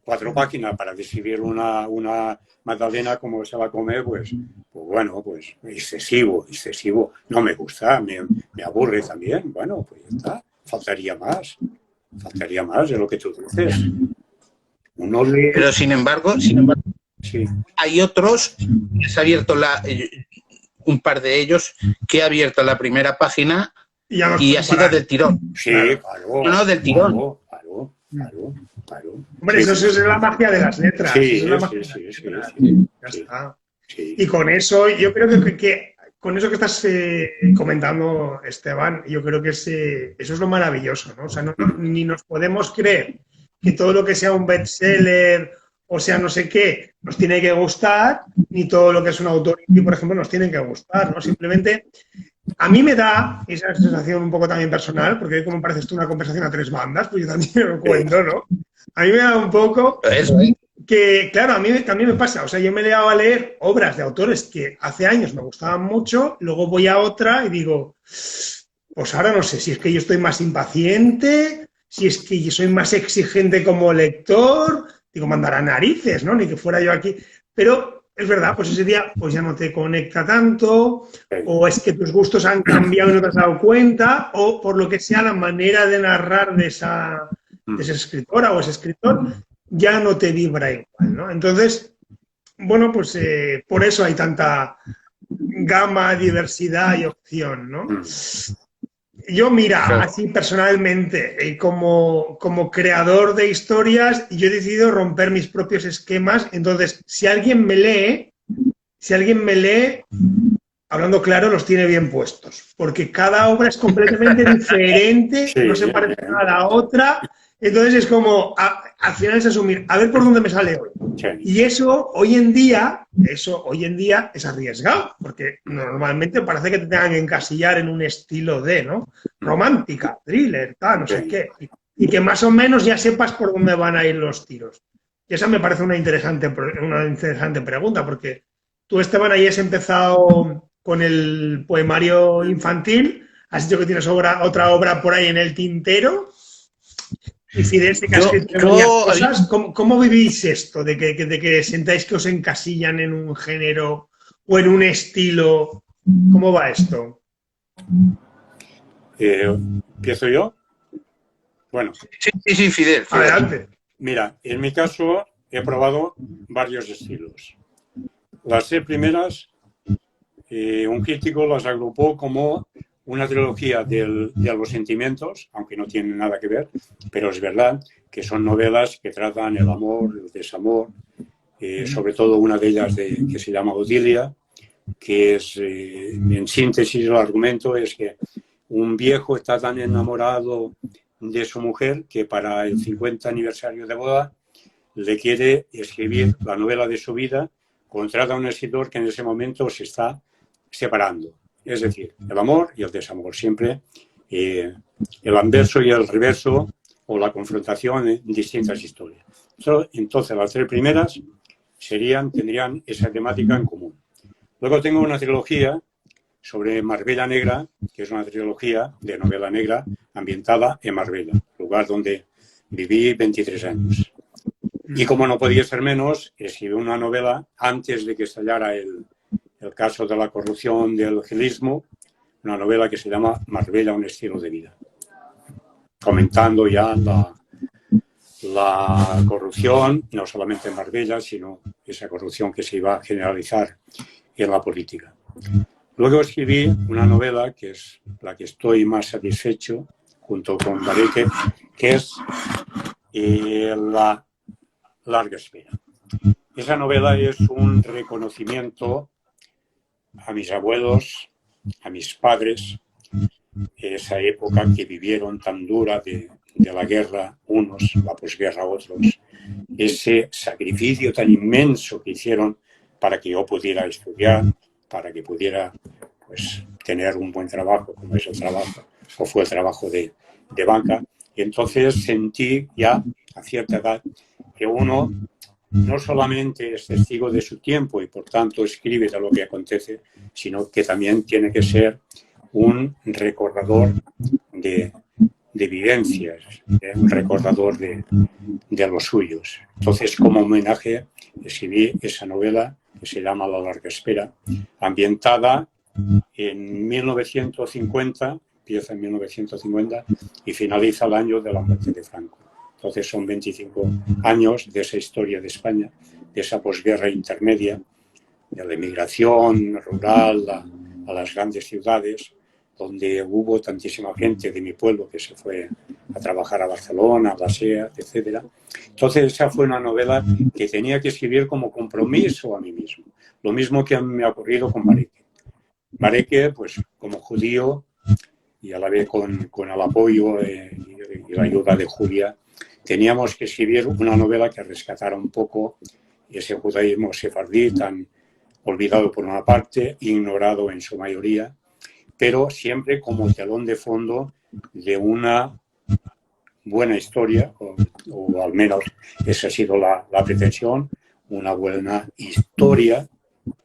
4 páginas para describir una magdalena como se va a comer, pues bueno, pues excesivo. No me gusta, me aburre también. Bueno, pues ya está. Faltaría más de lo que tú dices. Pero sin embargo, sí. Hay otros, que se ha abierto un par de ellos, que ha abierto la primera página y ha sido del tirón. Sí, claro. No, del tirón. Claro. Hombre, eso es la magia de las letras. Sí. Ya está. Sí. Y con eso, yo creo que con eso que estás comentando, Esteban, yo creo que eso es lo maravilloso, ¿no? O sea, ni nos podemos creer que todo lo que sea un bestseller o sea no sé qué nos tiene que gustar, ni todo lo que es un autor, por ejemplo, nos tiene que gustar, ¿no? Simplemente, a mí me da esa sensación un poco también personal, porque como parece esto una conversación a 3 bandas, pues yo también lo cuento, ¿no? A mí me da un poco... Que, claro, a mí también me pasa. O sea, yo me he llegado a leer obras de autores que hace años me gustaban mucho, luego voy a otra y digo, pues ahora no sé si es que yo estoy más impaciente, si es que yo soy más exigente como lector, digo, mandará narices, ¿no? Ni que fuera yo aquí. Pero es verdad, pues ese día pues ya no te conecta tanto, o es que tus gustos han cambiado y no te has dado cuenta, o por lo que sea la manera de narrar de esa escritora o ese escritor ya no te vibra igual, ¿no? Entonces, bueno, pues por eso hay tanta gama, diversidad y opción, ¿no? Yo, mira, así personalmente, como creador de historias, yo he decidido romper mis propios esquemas. Entonces, si alguien me lee, hablando claro, los tiene bien puestos, porque cada obra es completamente diferente, no se parece a la otra. Entonces es como, al final es asumir, a ver por dónde me sale hoy. Y eso hoy en día es arriesgado, porque normalmente parece que te tengan que encasillar en un estilo ¿no? Romántica, thriller, tal, no sé qué. Y que más o menos ya sepas por dónde van a ir los tiros. Y esa me parece una interesante pregunta, porque tú, Esteban, ahí has empezado con el poemario infantil, has dicho que tienes otra obra por ahí en el tintero. Y Fidel, que ha escrito varias cosas, ¿cómo vivís esto? De que sentáis que os encasillan en un género o en un estilo. ¿Cómo va esto? ¿Empiezo yo? Bueno. Sí, Fidel. Adelante. Mira, en mi caso he probado varios estilos. Las 3 primeras, un crítico las agrupó como una trilogía de los sentimientos, aunque no tienen nada que ver, pero es verdad que son novelas que tratan el amor, el desamor, sobre todo una de ellas que se llama Odilia, que es, en síntesis, el argumento es que un viejo está tan enamorado de su mujer que para el 50 aniversario de boda le quiere escribir la novela de su vida, contrata a un escritor que en ese momento se está separando. Es decir, el amor y el desamor, siempre el anverso y el reverso o la confrontación en distintas historias. Entonces, las 3 primeras tendrían esa temática en común. Luego tengo una trilogía sobre Marbella Negra, que es una trilogía de novela negra ambientada en Marbella, lugar donde viví 23 años. Y como no podía ser menos, escribí una novela antes de que estallara el caso de la corrupción del gilismo, una novela que se llama Marbella, un estilo de vida, comentando ya la corrupción, no solamente en Marbella, sino esa corrupción que se iba a generalizar en la política. Luego escribí una novela que es la que estoy más satisfecho, junto con Bareque, que es La larga espera. Esa novela es un reconocimiento a mis abuelos, a mis padres, esa época que vivieron tan dura de la guerra unos, la posguerra otros, ese sacrificio tan inmenso que hicieron para que yo pudiera estudiar, para que pudiera pues tener un buen trabajo, como es el trabajo, o fue el trabajo de banca. Y entonces sentí ya a cierta edad que uno no solamente es testigo de su tiempo y por tanto escribe de lo que acontece, sino que también tiene que ser un recordador de vivencias, un recordador de los suyos. Entonces, como homenaje, escribí esa novela que se llama La larga espera, ambientada en 1950, empieza en 1950 y finaliza el año de la muerte de Franco. Entonces son 25 años de esa historia de España, de esa posguerra intermedia, de la emigración rural a las grandes ciudades, donde hubo tantísima gente de mi pueblo que se fue a trabajar a Barcelona, a la SEA, etc. Entonces esa fue una novela que tenía que escribir como compromiso a mí mismo. Lo mismo que me ha ocurrido con Bareque. Bareque, pues como judío, y a la vez con el apoyo y la ayuda de Julia, teníamos que escribir una novela que rescatara un poco ese judaísmo sefardí tan olvidado por una parte, ignorado en su mayoría, pero siempre como telón de fondo de una buena historia, o al menos esa ha sido la pretensión, una buena historia,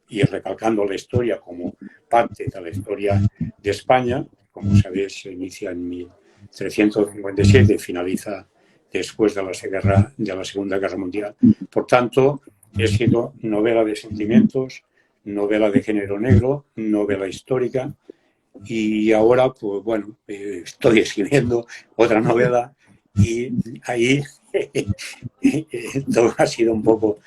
y recalcando la historia como parte de la historia de España. Como sabéis, se inicia en 1357 y finaliza después de la Segunda Guerra Mundial. Por tanto, he sido novela de sentimientos, novela de género negro, novela histórica, y ahora, pues bueno, estoy escribiendo otra novela y ahí todo ha sido un poco,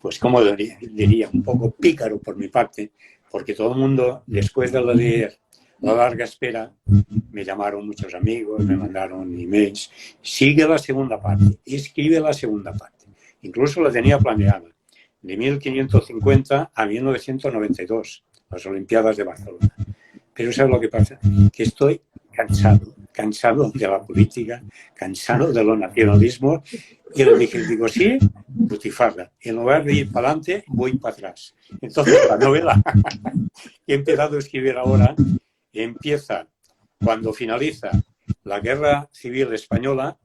pues como diría, un poco pícaro por mi parte, porque todo el mundo, después de leer La larga espera, me llamaron muchos amigos, me mandaron emails, sigue la segunda parte, escribe la segunda parte. Incluso la tenía planeada, de 1550 a 1992, las Olimpiadas de Barcelona. Pero ¿sabes lo que pasa? Que estoy cansado de la política, cansado de los nacionalismos, y le dije, digo, sí, butifarra. En lugar de ir para adelante, voy para atrás. Entonces, la novela que he empezado a escribir ahora empieza cuando finaliza la Guerra Civil Española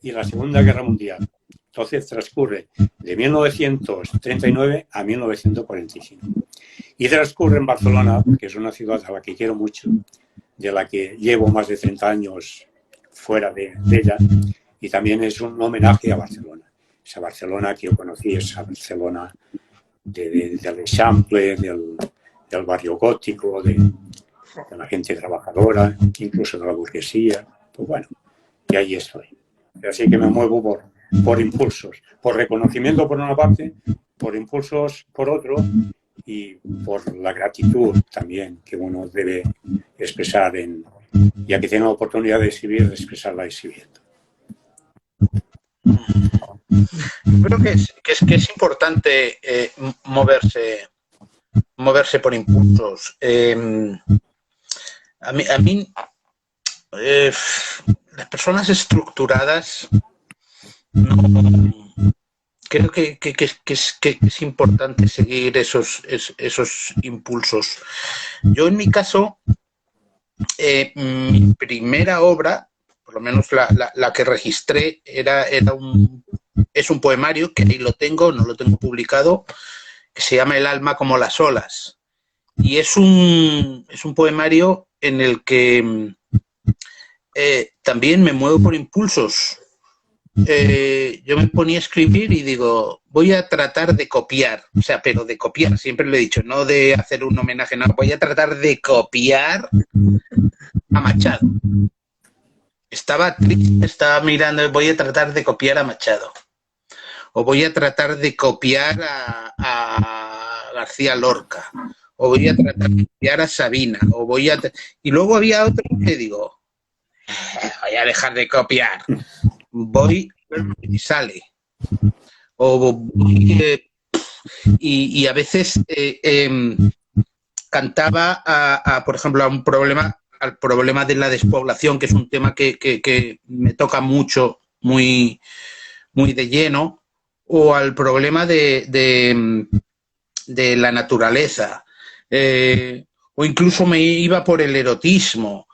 y la Segunda Guerra Mundial. Entonces transcurre de 1939 a 1945. Y transcurre en Barcelona, porque es una ciudad a la que quiero mucho, de la que llevo más de 30 años fuera de ella, y también es un homenaje a Barcelona. Esa Barcelona que yo conocí, esa Barcelona del Eixample, del barrio gótico, de la gente trabajadora, incluso de la burguesía. Pues bueno, y ahí estoy. Así que me muevo por impulsos, por reconocimiento por una parte, por impulsos por otro, y por la gratitud también que uno debe expresar, ya que tiene la oportunidad de exhibir, de expresarla exhibiendo. Creo que es importante moverse por impulsos. A mí las personas estructuradas no, creo que es importante seguir esos impulsos. Yo, en mi caso, mi primera obra, por lo menos la que registré, es un poemario, que ahí lo tengo, no lo tengo publicado, que se llama El alma como las olas. Y es un poemario en el que también me muevo por impulsos. Yo me ponía a escribir y digo, voy a tratar de copiar, o sea, pero de copiar, siempre lo he dicho, no de hacer un homenaje, no, voy a tratar de copiar a Machado. Estaba triste, estaba mirando, voy a tratar de copiar a Machado, o voy a tratar de copiar a García Lorca, o voy a tratar de copiar a Sabina, y luego había otro que digo, voy a dejar de copiar, voy y sale, y a veces cantaba por ejemplo, al problema de la despoblación, que es un tema que me toca mucho, muy, muy de lleno, o al problema de la naturaleza, o incluso me iba por el erotismo.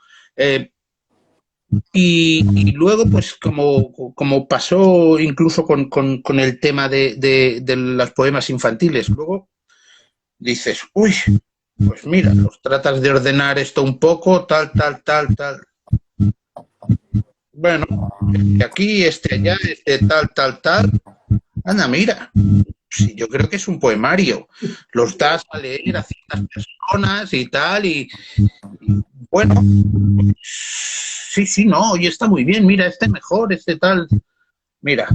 Y luego, pues, como pasó incluso con el tema de los poemas infantiles, luego dices, uy, pues mira, los tratas de ordenar esto un poco, tal. Bueno, aquí, allá, tal. Anda, mira, sí, yo creo que es un poemario. Los das a leer a ciertas personas y tal, y bueno, sí, no, y está muy bien, mira, mejor, tal. Mira,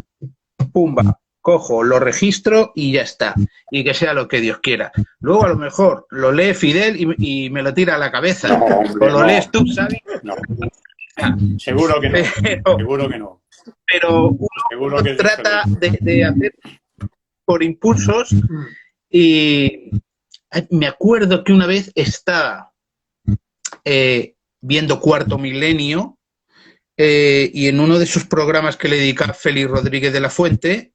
pumba, cojo, lo registro y ya está. Y que sea lo que Dios quiera. Luego, a lo mejor, lo lee Fidel y me lo tira a la cabeza. No, hombre, o lo lees tú, ¿sabes? No. Seguro que no. Seguro que no. Pero uno trata de hacer por impulsos, y me acuerdo que una vez estaba viendo Cuarto Milenio, y en uno de sus programas que le dedica Félix Rodríguez de la Fuente,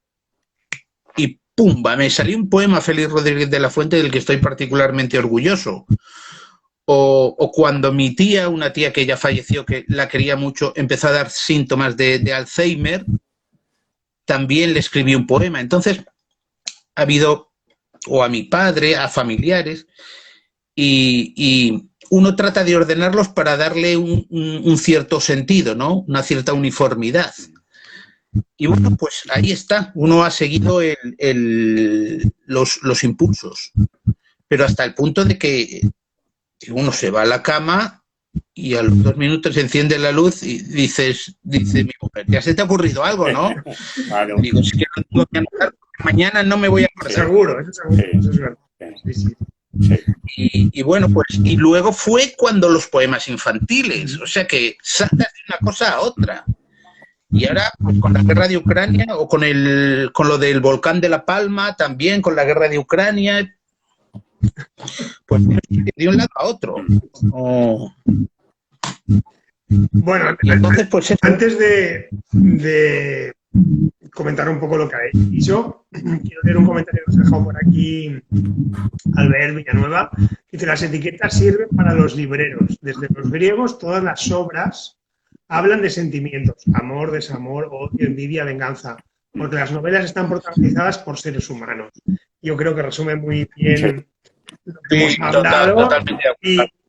y pumba, me salió un poema a Félix Rodríguez de la Fuente del que estoy particularmente orgulloso. O cuando mi tía, una tía que ya falleció, que la quería mucho, empezó a dar síntomas de Alzheimer, también le escribí un poema. Entonces, ha habido, o a mi padre, a familiares, y uno trata de ordenarlos para darle un cierto sentido, ¿no? Una cierta uniformidad. Y bueno, pues ahí está. Uno ha seguido los impulsos, pero hasta el punto de que uno se va a la cama y a los 2 minutos se enciende la luz y dice mi mujer, ya se te ha ocurrido algo, ¿no? Claro. Digo, es que no tengo que anotar porque mañana no me voy a acordar. Seguro, eso es verdad. Sí. Y bueno, pues, y luego fue cuando los poemas infantiles, o sea que saltas de una cosa a otra. Y ahora, pues, con la guerra de Ucrania, o con lo del volcán de La Palma, también con la guerra de Ucrania, pues de un lado a otro. Bueno, entonces, pues, antes de comentar un poco lo que habéis dicho, quiero leer un comentario que nos ha dejado por aquí Albert Villanueva. Dice: las etiquetas sirven para los libreros. Desde los griegos, todas las obras hablan de sentimientos: amor, desamor, odio, envidia, venganza, porque las novelas están protagonizadas por seres humanos. Yo creo que resume muy bien lo que hemos hablado.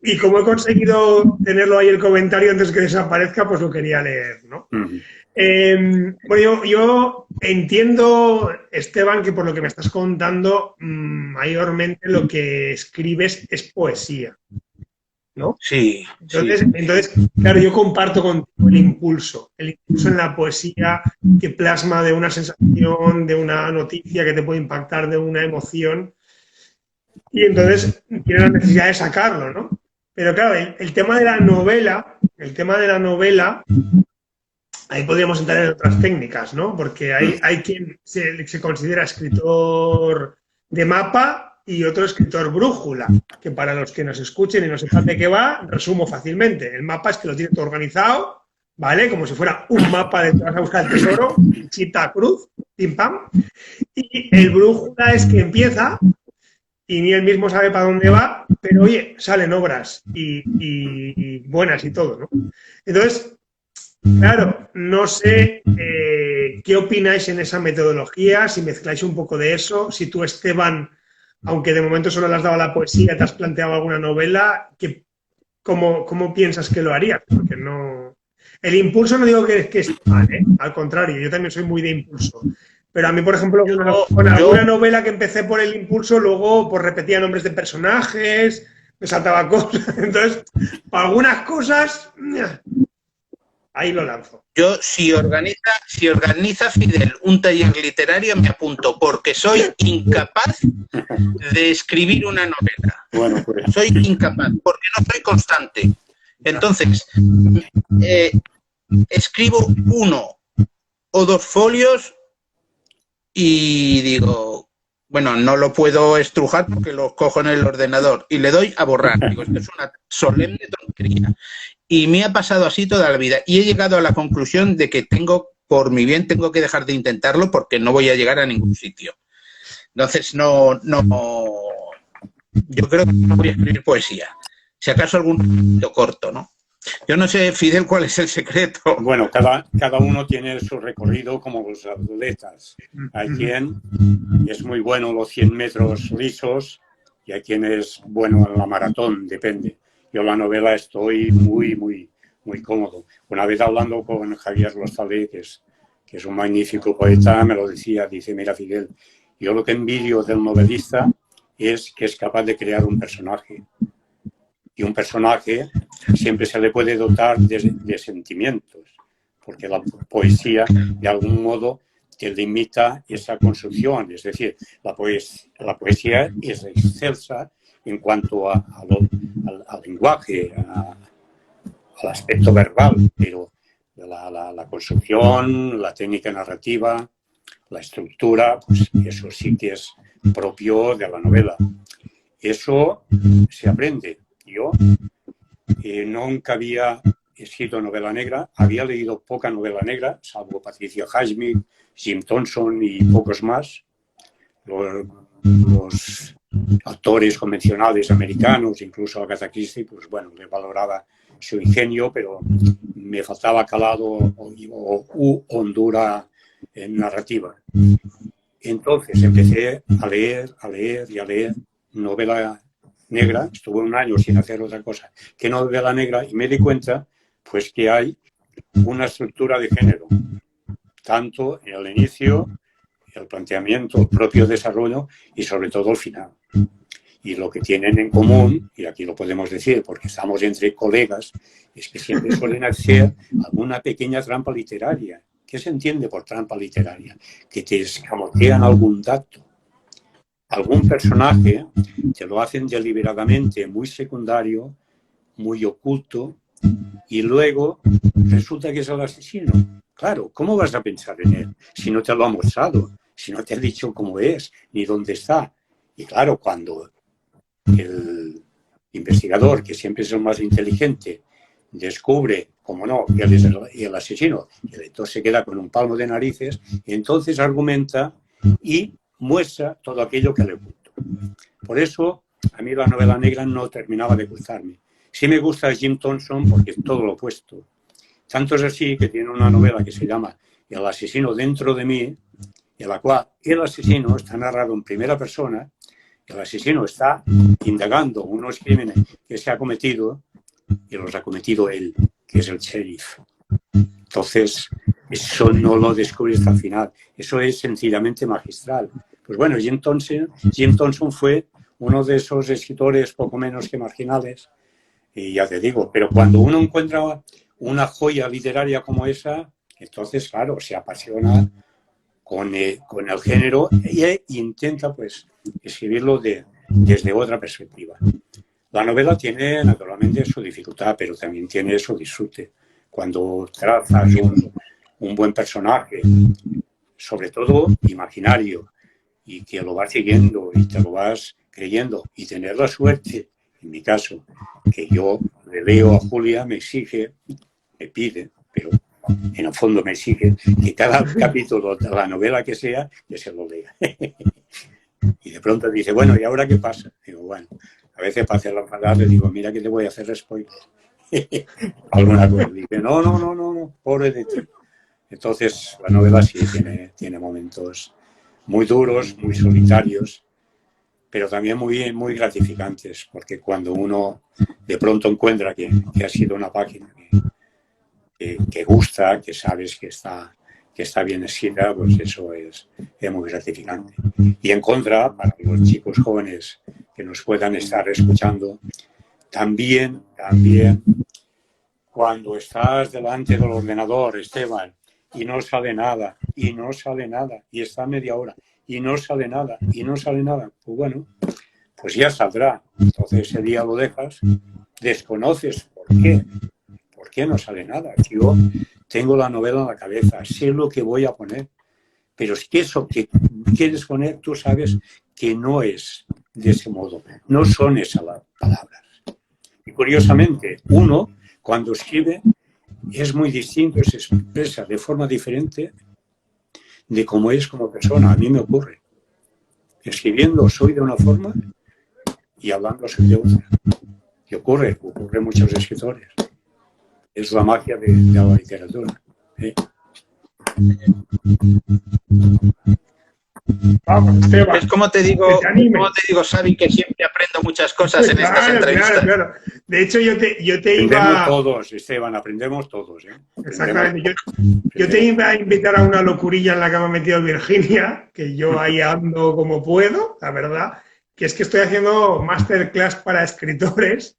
Y como he conseguido tenerlo ahí el comentario antes que desaparezca, pues lo quería leer, ¿no? Bueno, yo entiendo, Esteban, que por lo que me estás contando, mayormente lo que escribes es poesía, ¿no? Sí, sí. Entonces, claro, yo comparto contigo el impulso en la poesía que plasma de una sensación, de una noticia que te puede impactar, de una emoción, y entonces tiene la necesidad de sacarlo, ¿no? Pero claro, el tema de la novela, ahí podríamos entrar en otras técnicas, ¿no? Porque hay quien se considera escritor de mapa y otro escritor brújula, que para los que nos escuchen y no sepan de qué va, resumo fácilmente. El mapa es que lo tiene todo organizado, ¿vale? Como si fuera un mapa de que vas a buscar el tesoro, chita, cruz, pim pam. Y el brújula es que empieza y ni él mismo sabe para dónde va, pero oye, salen obras y buenas y todo, ¿no? Entonces, claro, no sé qué opináis en esa metodología, si mezcláis un poco de eso, si tú, Esteban, aunque de momento solo le has dado a la poesía, te has planteado alguna novela, ¿cómo piensas que lo harías? Porque no... El impulso no digo que esté mal, ¿eh? Al contrario, yo también soy muy de impulso. Pero a mí, por ejemplo, con alguna novela que empecé por el impulso, luego pues repetía nombres de personajes, me saltaba cosas. Entonces, para algunas cosas, ahí lo lanzo. Yo, si organiza Fidel un taller literario, me apunto, porque soy incapaz de escribir una novela. Bueno, pues. Soy incapaz, porque no soy constante. Entonces, escribo 1 o 2 folios y digo, bueno, no lo puedo estrujar porque lo cojo en el ordenador y le doy a borrar. Digo, esto es una solemne tontería. Y me ha pasado así toda la vida. Y he llegado a la conclusión de que por mi bien, tengo que dejar de intentarlo porque no voy a llegar a ningún sitio. Entonces, no, yo creo que no voy a escribir poesía. Si acaso algún corto, ¿no? Yo no sé, Fidel, cuál es el secreto. Bueno, cada uno tiene su recorrido como los atletas. Hay quien es muy bueno en los 100 metros lisos y hay quien es bueno en la maratón, depende. Yo en la novela estoy muy cómodo. Una vez hablando con Javier Lostalé, que es un magnífico poeta, me lo decía, dice, mira Fidel, yo lo que envidio del novelista es que es capaz de crear un personaje. Y un personaje siempre se le puede dotar de sentimientos, porque la poesía, de algún modo, te limita esa construcción. Es decir, la poesía es excelsa en cuanto al lenguaje, al aspecto verbal, pero la construcción, la técnica narrativa, la estructura, pues eso sí que es propio de la novela. Eso se aprende. Yo nunca había escrito novela negra, había leído poca novela negra, salvo Patricia Highsmith, Jim Thompson y pocos más. Los autores convencionales americanos, incluso Agatha Christie, pues bueno, le valoraba su ingenio, pero me faltaba calado o hondura narrativa. Entonces empecé a leer novela negra, estuve un año sin hacer otra cosa que novela negra y me di cuenta pues que hay una estructura de género, tanto en el inicio, el planteamiento, el propio desarrollo y sobre todo el final. Y lo que tienen en común, y aquí lo podemos decir porque estamos entre colegas, es que siempre suelen hacer alguna pequeña trampa literaria. ¿Qué se entiende por trampa literaria? Que te escamotean algún dato, algún personaje, te lo hacen deliberadamente muy secundario, muy oculto, y luego resulta que es el asesino. Claro, ¿cómo vas a pensar en él si no te lo ha mostrado, si no te ha dicho cómo es, ni dónde está? Y claro, cuando el investigador, que siempre es el más inteligente, descubre, como no, que él es el asesino, y el lector se queda con un palmo de narices, y entonces argumenta y muestra todo aquello que le ocultó. Por eso, a mí la novela negra no terminaba de gustarme. Sí me gusta Jim Thompson porque es todo lo opuesto. Tanto es así que tiene una novela que se llama El asesino dentro de mí, en la cual el asesino está narrado en primera persona, el asesino está indagando unos crímenes que se ha cometido y los ha cometido él, que es el sheriff. Entonces, Eso no lo descubrí hasta el final. Eso es sencillamente magistral. Pues bueno, Jim Thompson fue uno de esos escritores poco menos que marginales. Y ya te digo, pero cuando uno encuentra una joya literaria como esa, entonces, claro, se apasiona con el género e intenta, pues, escribirlo desde otra perspectiva. La novela tiene, naturalmente, su dificultad, pero también tiene su disfrute. Cuando trazas un buen personaje, sobre todo imaginario, y que lo vas siguiendo y te lo vas creyendo, y tener la suerte, en mi caso, que yo le leo a Julia, me exige, me pide, pero en el fondo me exige que cada capítulo de la novela que sea, que se lo lea. Y de pronto dice, bueno, ¿y ahora qué pasa? Digo, bueno, a veces para hacerla enfadar le digo, mira que te voy a hacer spoiler. Alguna cosa. Dice, no, pobre de ti. Entonces, la novela sí tiene momentos muy duros, muy solitarios, pero también muy gratificantes, porque cuando uno de pronto encuentra que ha sido una página que gusta, que sabes que está bien escrita, pues eso es muy gratificante. Y en contra, para los chicos jóvenes que nos puedan estar escuchando, también cuando estás delante del ordenador, Esteban, y no sale nada, y está media hora, y no sale nada, pues bueno, pues ya saldrá. Entonces ese día lo dejas, desconoces por qué no sale nada. Yo tengo la novela en la cabeza, sé lo que voy a poner, pero es que eso que quieres poner, tú sabes que no es de ese modo, no son esas las palabras. Y curiosamente, uno, cuando escribe, es muy distinto, se expresa de forma diferente de cómo es como persona. A mí me ocurre. Escribiendo soy de una forma y hablando soy de otra. Y ocurre a muchos escritores. Es la magia de la literatura. Vamos, Esteban. Es como te digo, Xavi, que siempre aprendo muchas cosas en estas entrevistas. Claro. De hecho, yo te iba... Aprendemos todos, Esteban, aprendemos todos. Exactamente. Yo te iba a invitar a una locurilla en la que me ha metido Virginia, que yo ahí ando como puedo, la verdad, que es que estoy haciendo masterclass para escritores.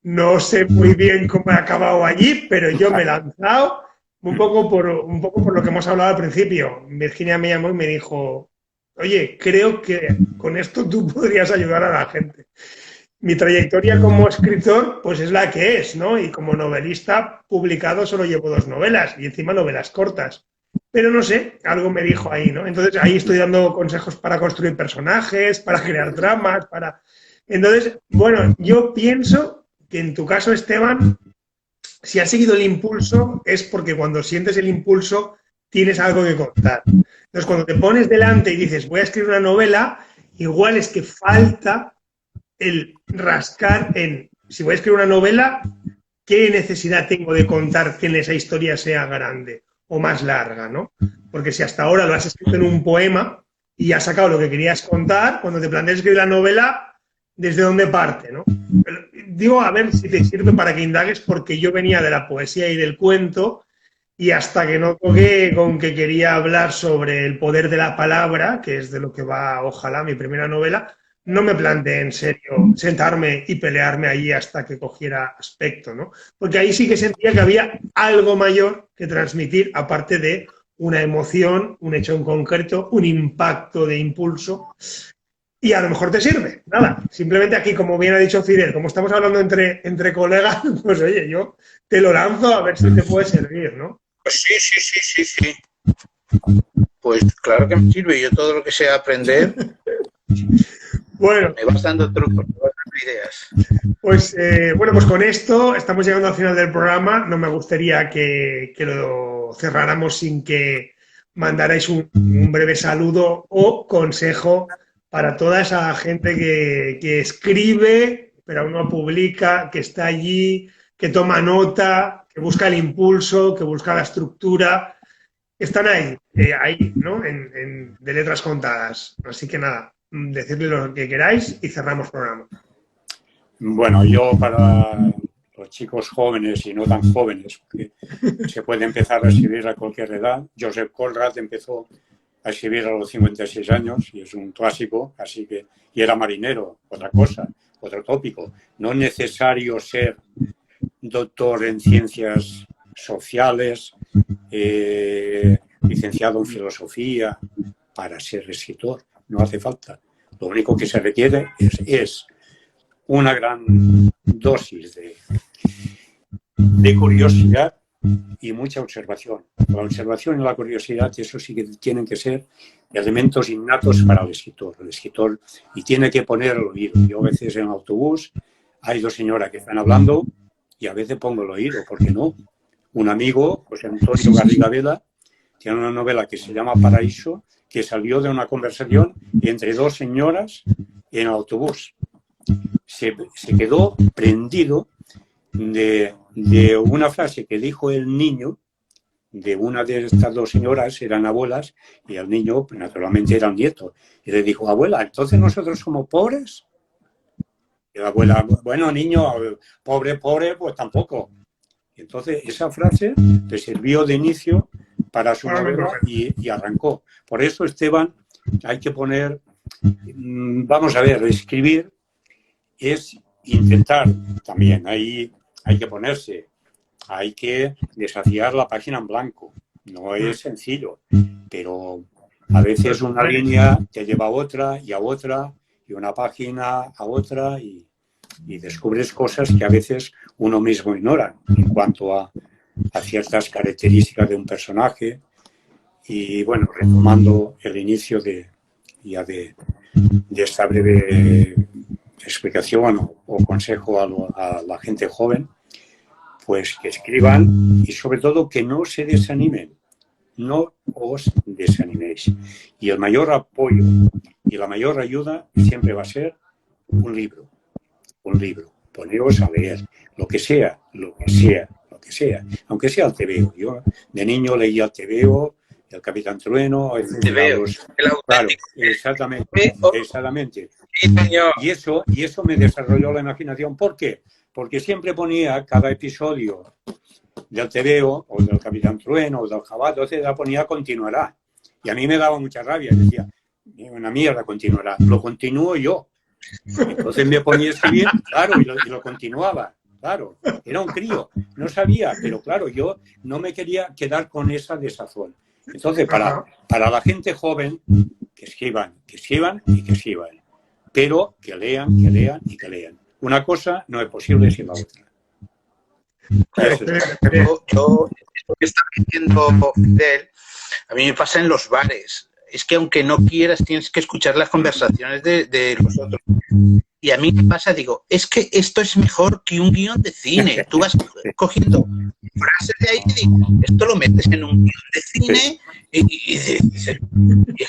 No sé muy bien cómo he acabado allí, pero yo me he lanzado un poco por lo que hemos hablado al principio. Virginia me llamó y me dijo, oye, creo que con esto tú podrías ayudar a la gente. Mi trayectoria como escritor, pues es la que es, ¿no? Y como novelista publicado solo llevo 2 novelas, y encima novelas cortas. Pero no sé, algo me dijo ahí, ¿no? Entonces ahí estoy dando consejos para construir personajes, para crear dramas, Entonces, bueno, yo pienso que en tu caso, Esteban, si has seguido el impulso es porque cuando sientes el impulso tienes algo que contar. Entonces, cuando te pones delante y dices, voy a escribir una novela, igual es que falta el rascar en, si voy a escribir una novela, ¿qué necesidad tengo de contar que en esa historia sea grande o más larga, ¿no? Porque si hasta ahora lo has escrito en un poema y has sacado lo que querías contar, cuando te planteas escribir la novela, ¿desde dónde parte, no? Pero, digo, a ver si te sirve para que indagues, porque yo venía de la poesía y del cuento, y hasta que no toqué con que quería hablar sobre el poder de la palabra, que es de lo que va, ojalá, mi primera novela, no me planteé en serio sentarme y pelearme allí hasta que cogiera aspecto, ¿no? Porque ahí sí que sentía que había algo mayor que transmitir, aparte de una emoción, un hecho en concreto, un impacto de impulso. Y a lo mejor te sirve. Nada, simplemente aquí, como bien ha dicho Fidel, como estamos hablando entre colegas, pues oye, yo te lo lanzo a ver si te puede servir, ¿no? Pues sí. Pues claro que me sirve. Yo todo lo que sea aprender, bueno, me vas dando trucos, me vas dando ideas. Pues con esto estamos llegando al final del programa. No me gustaría que lo cerráramos sin que mandarais un breve saludo o consejo para toda esa gente que escribe, pero aún no publica, que está allí, que toma nota, que busca el impulso, que busca la estructura. Están ahí, ¿no? De letras contadas. Así que nada, decidle lo que queráis y cerramos programa. Bueno, yo para los chicos jóvenes y no tan jóvenes, porque se puede empezar a escribir a cualquier edad. Joseph Conrad empezó a escribir a los 56 años y es un clásico, así que, y era marinero, otra cosa, otro tópico. No es necesario ser doctor en ciencias sociales, licenciado en filosofía para ser escritor, no hace falta. Lo único que se requiere es una gran dosis de curiosidad y mucha observación. La observación y la curiosidad, eso sí que tienen que ser elementos innatos para el escritor. El escritor, y tiene que poner el oído. Yo a veces en el autobús hay dos señoras que están hablando y a veces pongo el oído, ¿por qué no? Un amigo, José Antonio Garriga Vela, tiene una novela que se llama Paraíso, que salió de una conversación entre dos señoras en el autobús. Se quedó prendido de una frase que dijo el niño de una de estas dos señoras, eran abuelas, y el niño, naturalmente, era un nieto. Y le dijo, abuela, ¿entonces nosotros somos pobres? Y la abuela, bueno, niño, pobre, pues tampoco. Y entonces esa frase le sirvió de inicio para su novela y arrancó. Por eso, Esteban, hay que poner, vamos a ver, escribir es intentar también, ahí hay que ponerse, hay que desafiar la página en blanco. No es sencillo, pero a veces una línea te lleva a otra, y una página a otra, y descubres cosas que a veces uno mismo ignora en cuanto a ciertas características de un personaje. Y bueno, retomando el inicio de esta breve explicación o consejo a la gente joven, pues que escriban y sobre todo que no se desanimen, no os desaniméis. Y el mayor apoyo y la mayor ayuda siempre va a ser un libro, poneros a leer, lo que sea, aunque sea el TVO. Yo de niño leía el TVO, el Capitán Trueno, el claro, exactamente. Y eso me desarrolló la imaginación. ¿Por qué? Porque siempre ponía cada episodio del TVO o del Capitán Trueno o del Jabat, entonces la ponía continuará. Y a mí me daba mucha rabia, decía, una mierda, continuará. Lo continúo yo. Entonces me ponía a escribir, claro, y lo continuaba. Claro, era un crío, no sabía, pero claro, yo no me quería quedar con esa desazón. Entonces, para la gente joven, que escriban, pero que lean y que lean. Una cosa no es posible sin la otra. Yo esto que está diciendo Fidel, a mí me pasa en los bares. Es que aunque no quieras, tienes que escuchar las conversaciones de los otros. Y a mí me pasa, digo, es que esto es mejor que un guión de cine. Tú vas cogiendo frases de ahí y digo, esto lo metes en un guión de cine y es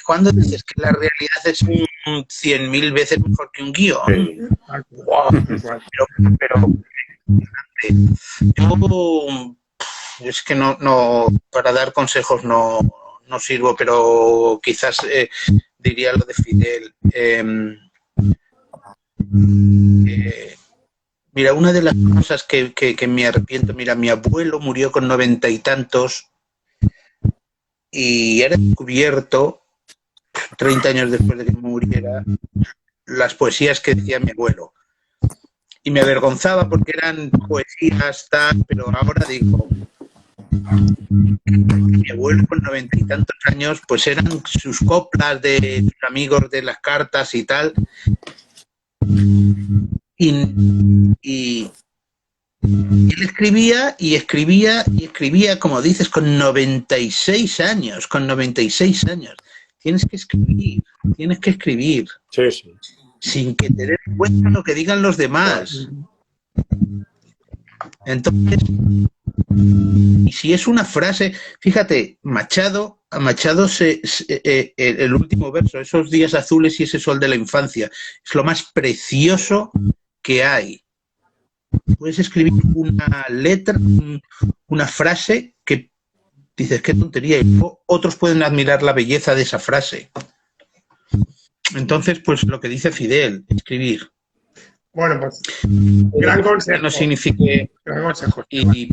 cuando dices que la realidad es un 100.000 veces mejor que un guión. Wow. Pero yo es que no para dar consejos no sirvo, pero quizás diría lo de Fidel. Mira, una de las cosas que me arrepiento, mira, mi abuelo murió con 90 y tantos y era descubierto 30 años después de que muriera las poesías que decía mi abuelo. Y me avergonzaba porque eran poesías tal, pero ahora digo, mi abuelo con 90 y tantos años, pues eran sus coplas de sus amigos de las cartas y tal. Y él escribía, como dices, con 96 años. Tienes que escribir. Sí. Sin que te des cuenta lo que digan los demás. Entonces, y si es una frase, fíjate, a Machado el último verso, esos días azules y ese sol de la infancia, es lo más precioso que hay. Puedes escribir una letra, una frase que dices, qué tontería, y otros pueden admirar la belleza de esa frase. Entonces, pues lo que dice Fidel, escribir. Bueno, pues gran consejo. No signifique Gran consejo. y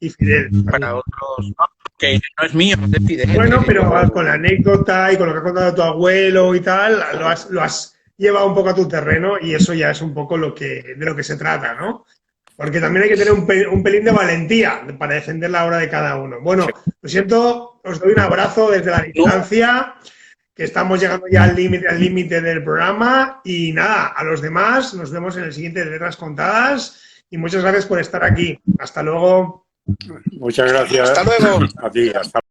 Y Fidel. para otros, no, que no es mío, es de Fidel. Bueno, pero con la anécdota y con lo que ha contado tu abuelo y tal, lo has llevado un poco a tu terreno y eso ya es un poco de lo que se trata, ¿no? Porque también hay que tener un pelín de valentía para defender la obra de cada uno. Bueno, lo siento, os doy un abrazo desde la distancia, que estamos llegando ya al límite del programa y nada, a los demás nos vemos en el siguiente de Letras Contadas y muchas gracias por estar aquí. Hasta luego. Muchas gracias. Hasta luego. A ti. Hasta